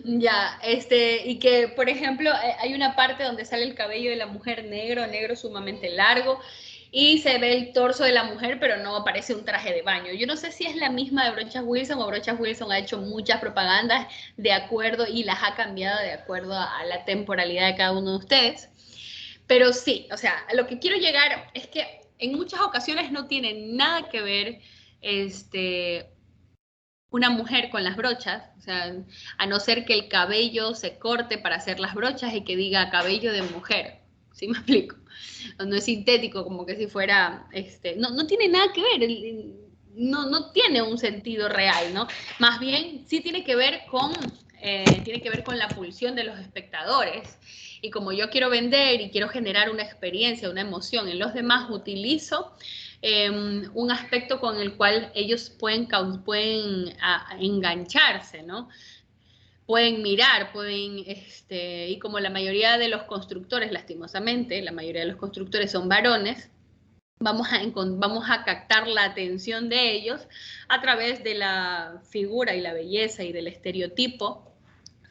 Ya, y que, por ejemplo, hay una parte donde sale el cabello de la mujer negro sumamente largo, y se ve el torso de la mujer, pero no aparece un traje de baño. Yo no sé si es la misma de Brochas Wilson, o Brochas Wilson ha hecho muchas propagandas de acuerdo y las ha cambiado de acuerdo a la temporalidad de cada uno de ustedes. Pero sí, o sea, a lo que quiero llegar es que en muchas ocasiones no tiene nada que ver una mujer con las brochas, o sea, a no ser que el cabello se corte para hacer las brochas y que diga cabello de mujer. ¿Sí me explico? No es sintético, como que si fuera, no tiene nada que ver, no tiene un sentido real, ¿no? Más bien sí tiene que ver con la pulsión de los espectadores. Y como yo quiero vender y quiero generar una experiencia, una emoción en los demás, utilizo un aspecto con el cual ellos pueden engancharse, ¿no? Pueden mirar, y como la mayoría de los constructores, lastimosamente, la mayoría de los constructores son varones, vamos a captar la atención de ellos a través de la figura y la belleza y del estereotipo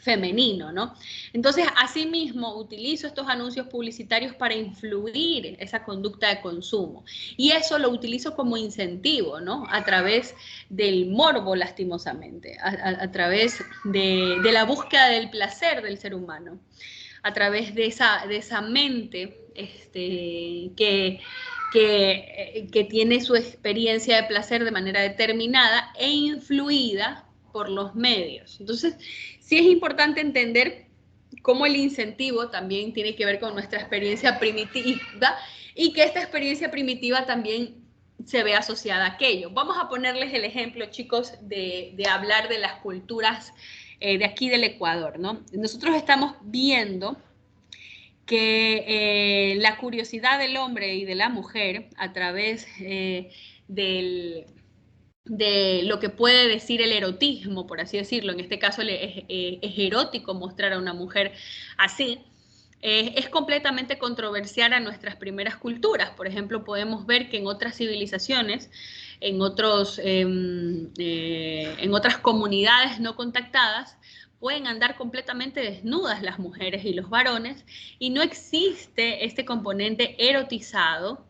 femenino, ¿no? Entonces, asimismo, utilizo estos anuncios publicitarios para influir esa conducta de consumo. Y eso lo utilizo como incentivo, ¿no? A través del morbo, lastimosamente, a través de la búsqueda del placer del ser humano, a través de esa mente que tiene su experiencia de placer de manera determinada e influida por los medios. Entonces, sí es importante entender cómo el incentivo también tiene que ver con nuestra experiencia primitiva, y que esta experiencia primitiva también se ve asociada a aquello. Vamos a ponerles el ejemplo, chicos, de hablar de las culturas de aquí del Ecuador, ¿no? Nosotros estamos viendo que la curiosidad del hombre y de la mujer a través de lo que puede decir el erotismo, por así decirlo, en este caso es erótico mostrar a una mujer así, es completamente controversial a nuestras primeras culturas. Por ejemplo, podemos ver que en otras civilizaciones, en otras comunidades no contactadas, pueden andar completamente desnudas las mujeres y los varones, y no existe este componente erotizado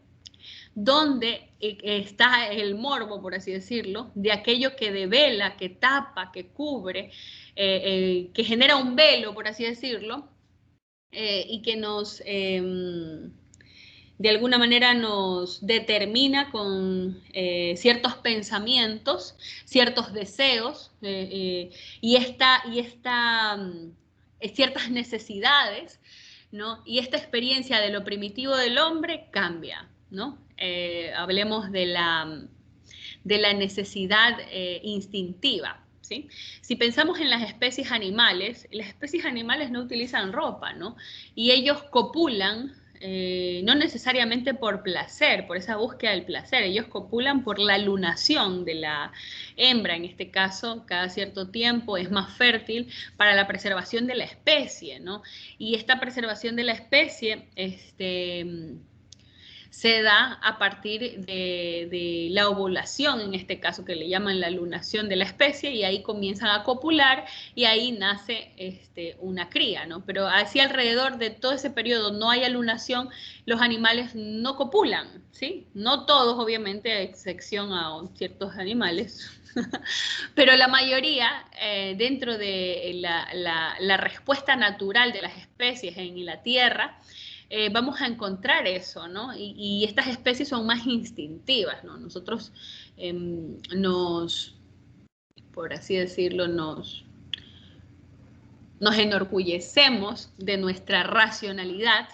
donde está el morbo, por así decirlo, de aquello que devela, que tapa, que cubre, que genera un velo, por así decirlo, y que de alguna manera nos determina con ciertos pensamientos, ciertos deseos, y ciertas necesidades, ¿no? Y esta experiencia de lo primitivo del hombre cambia, ¿no? Hablemos de la necesidad instintiva, ¿sí? Si pensamos en las especies animales no utilizan ropa, ¿no? Y ellos copulan, no necesariamente por placer, por esa búsqueda del placer, ellos copulan por la lunación de la hembra, en este caso, cada cierto tiempo es más fértil para la preservación de la especie, ¿no? Y esta preservación de la especie, se da a partir de la ovulación, en este caso que le llaman la lunación de la especie, y ahí comienzan a copular y ahí nace una cría, ¿no? Pero así alrededor de todo ese periodo no hay lunación, los animales no copulan, ¿sí? No todos, obviamente, a excepción a ciertos animales, pero la mayoría, dentro de la respuesta natural de las especies en la Tierra, vamos a encontrar eso, ¿no? Y estas especies son más instintivas, ¿no? Nosotros por así decirlo, nos enorgullecemos de nuestra racionalidad,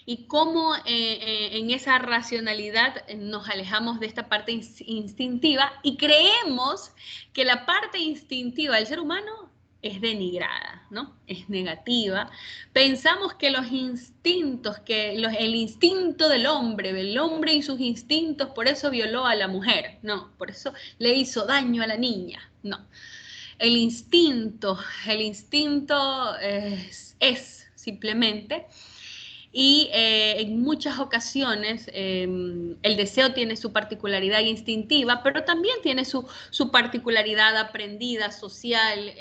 y cómo en esa racionalidad nos alejamos de esta parte instintiva y creemos que la parte instintiva del ser humano es denigrada, ¿no? Es negativa. Pensamos que los instintos, el instinto del hombre y sus instintos, por eso violó a la mujer, no, por eso le hizo daño a la niña, no. El instinto es simplemente. Y en muchas ocasiones el deseo tiene su particularidad instintiva, pero también tiene su particularidad aprendida, social,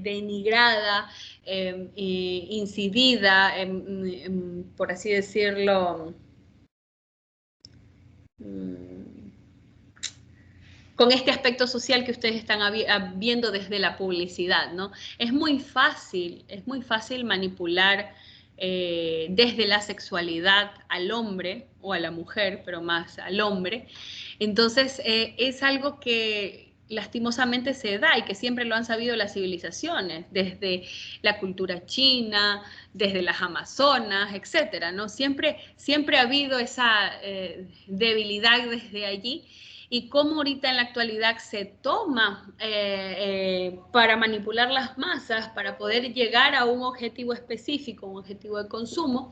denigrada, incidida, por así decirlo, con este aspecto social que ustedes están viendo desde la publicidad, ¿no? Es muy fácil manipular desde la sexualidad al hombre o a la mujer, pero más al hombre. Entonces, es algo que lastimosamente se da y que siempre lo han sabido las civilizaciones, desde la cultura china, desde las Amazonas, etcétera, ¿no? Siempre ha habido esa debilidad desde allí. Y cómo ahorita en la actualidad se toma para manipular las masas, para poder llegar a un objetivo específico, un objetivo de consumo,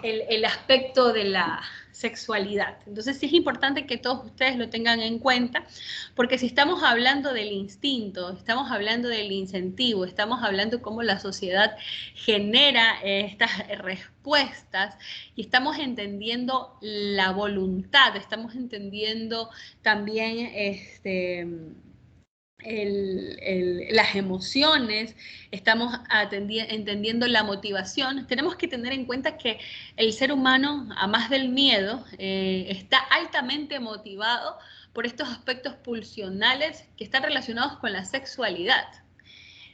el aspecto de la sexualidad. Entonces sí es importante que todos ustedes lo tengan en cuenta, porque si estamos hablando del instinto, estamos hablando del incentivo, estamos hablando de cómo la sociedad genera estas respuestas y estamos entendiendo la voluntad, estamos entendiendo también las emociones, estamos entendiendo la motivación. Tenemos que tener en cuenta que el ser humano, a más del miedo, está altamente motivado por estos aspectos pulsionales que están relacionados con la sexualidad.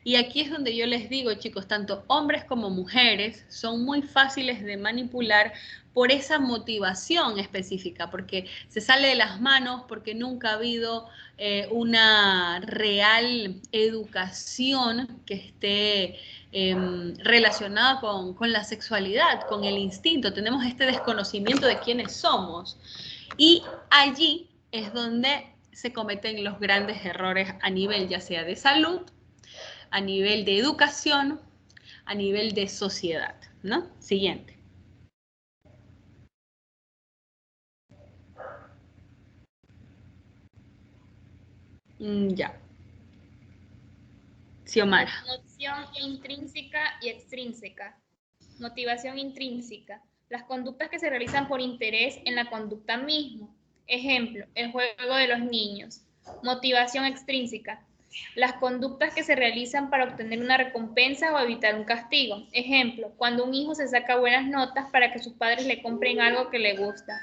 Y aquí es donde yo les digo, chicos, tanto hombres como mujeres son muy fáciles de manipular por esa motivación específica, porque se sale de las manos, porque nunca ha habido una real educación que esté relacionada con la sexualidad, con el instinto. Tenemos este desconocimiento de quiénes somos. Y allí es donde se cometen los grandes errores a nivel ya sea de salud, a nivel de educación, a nivel de sociedad, ¿no? Siguiente. Ya. Xiomara. Motivación intrínseca y extrínseca. Motivación intrínseca. Las conductas que se realizan por interés en la conducta misma. Ejemplo, el juego de los niños. Motivación extrínseca. Las conductas que se realizan para obtener una recompensa o evitar un castigo. Ejemplo, cuando un hijo se saca buenas notas para que sus padres le compren algo que le gusta.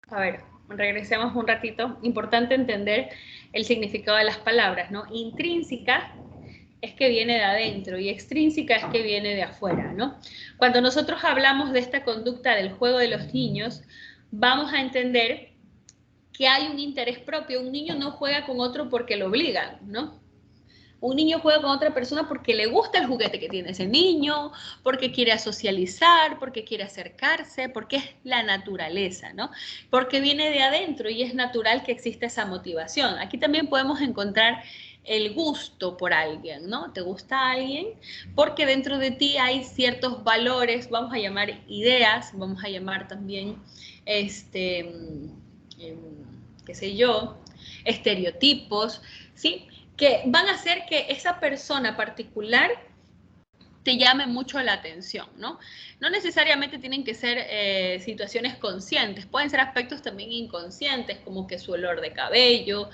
A ver, regresemos un ratito. Importante entender el significado de las palabras, ¿no? Intrínseca es que viene de adentro y extrínseca es que viene de afuera, ¿no? Cuando nosotros hablamos de esta conducta del juego de los niños, vamos a entender que hay un interés propio. Un niño no juega con otro porque lo obligan, ¿no? Un niño juega con otra persona porque le gusta el juguete que tiene ese niño, porque quiere socializar, porque quiere acercarse, porque es la naturaleza, ¿no? Porque viene de adentro y es natural que exista esa motivación. Aquí también podemos encontrar el gusto por alguien, ¿no? ¿Te gusta alguien? Porque dentro de ti hay ciertos valores, vamos a llamar ideas, vamos a llamar también, qué sé yo, estereotipos, ¿sí? Que van a hacer que esa persona particular te llame mucho la atención, ¿no? No necesariamente tienen que ser situaciones conscientes, pueden ser aspectos también inconscientes, como que su olor de cabello,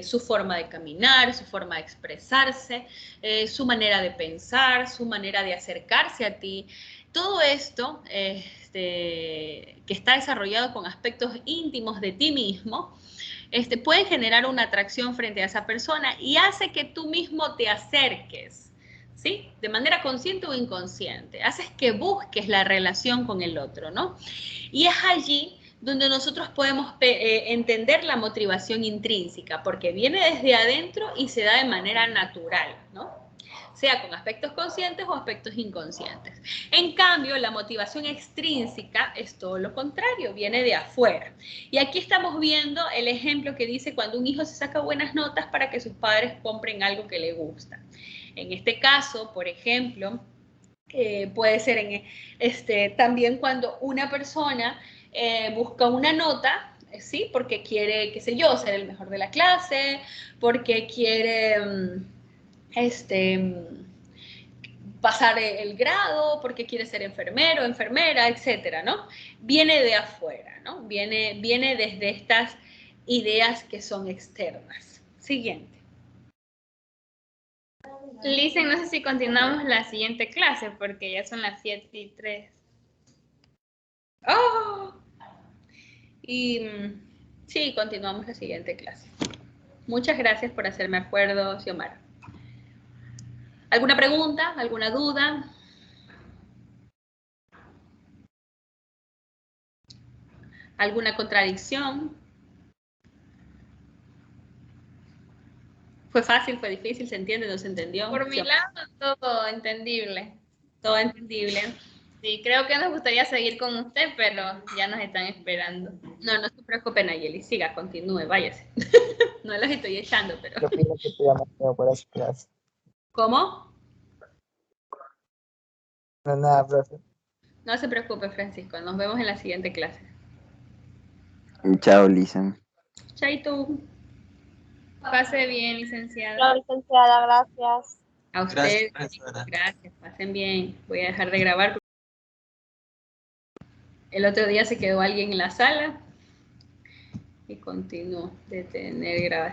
su forma de caminar, su forma de expresarse, su manera de pensar, su manera de acercarse a ti. Todo esto que está desarrollado con aspectos íntimos de ti mismo, puede generar una atracción frente a esa persona y hace que tú mismo te acerques, ¿sí? De manera consciente o inconsciente. Haces que busques la relación con el otro, ¿no? Y es allí donde nosotros podemos entender la motivación intrínseca, porque viene desde adentro y se da de manera natural, ¿no? Sea con aspectos conscientes o aspectos inconscientes. En cambio, la motivación extrínseca es todo lo contrario, viene de afuera. Y aquí estamos viendo el ejemplo que dice cuando un hijo se saca buenas notas para que sus padres compren algo que le gusta. En este caso, por ejemplo, puede ser también cuando una persona busca una nota ¿sí? Porque quiere, qué sé yo, ser el mejor de la clase, porque quiere, pasar el grado, porque quiere ser enfermero, enfermera, etcétera, ¿no? Viene de afuera, ¿no? Viene desde estas ideas que son externas. Siguiente. Listen, no sé si continuamos la siguiente clase porque ya son las 7:03. ¡Oh! Y sí, continuamos la siguiente clase. Muchas gracias por hacerme acuerdo, Xiomara. ¿Alguna pregunta? ¿Alguna duda? ¿Alguna contradicción? ¿Fue fácil? ¿Fue difícil? ¿Se entiende? ¿No se entendió? Por mi lado, todo entendible. Todo entendible. Sí, creo que nos gustaría seguir con usted, pero ya nos están esperando. No, no se preocupe, Nayeli. Siga, continúe, váyase. No las estoy echando, pero... Yo opino que estoy demasiado por esa clase. ¿Cómo? No, nada, profe. No se preocupe, Francisco. Nos vemos en la siguiente clase. Chao, Lisa. Chaito. Pase bien, licenciada. Hola, licenciada, gracias. A Gracias, ustedes. profesora. Gracias. Pasen bien. Voy a dejar de grabar. El otro día se quedó alguien en la sala y continuó de tener grabación.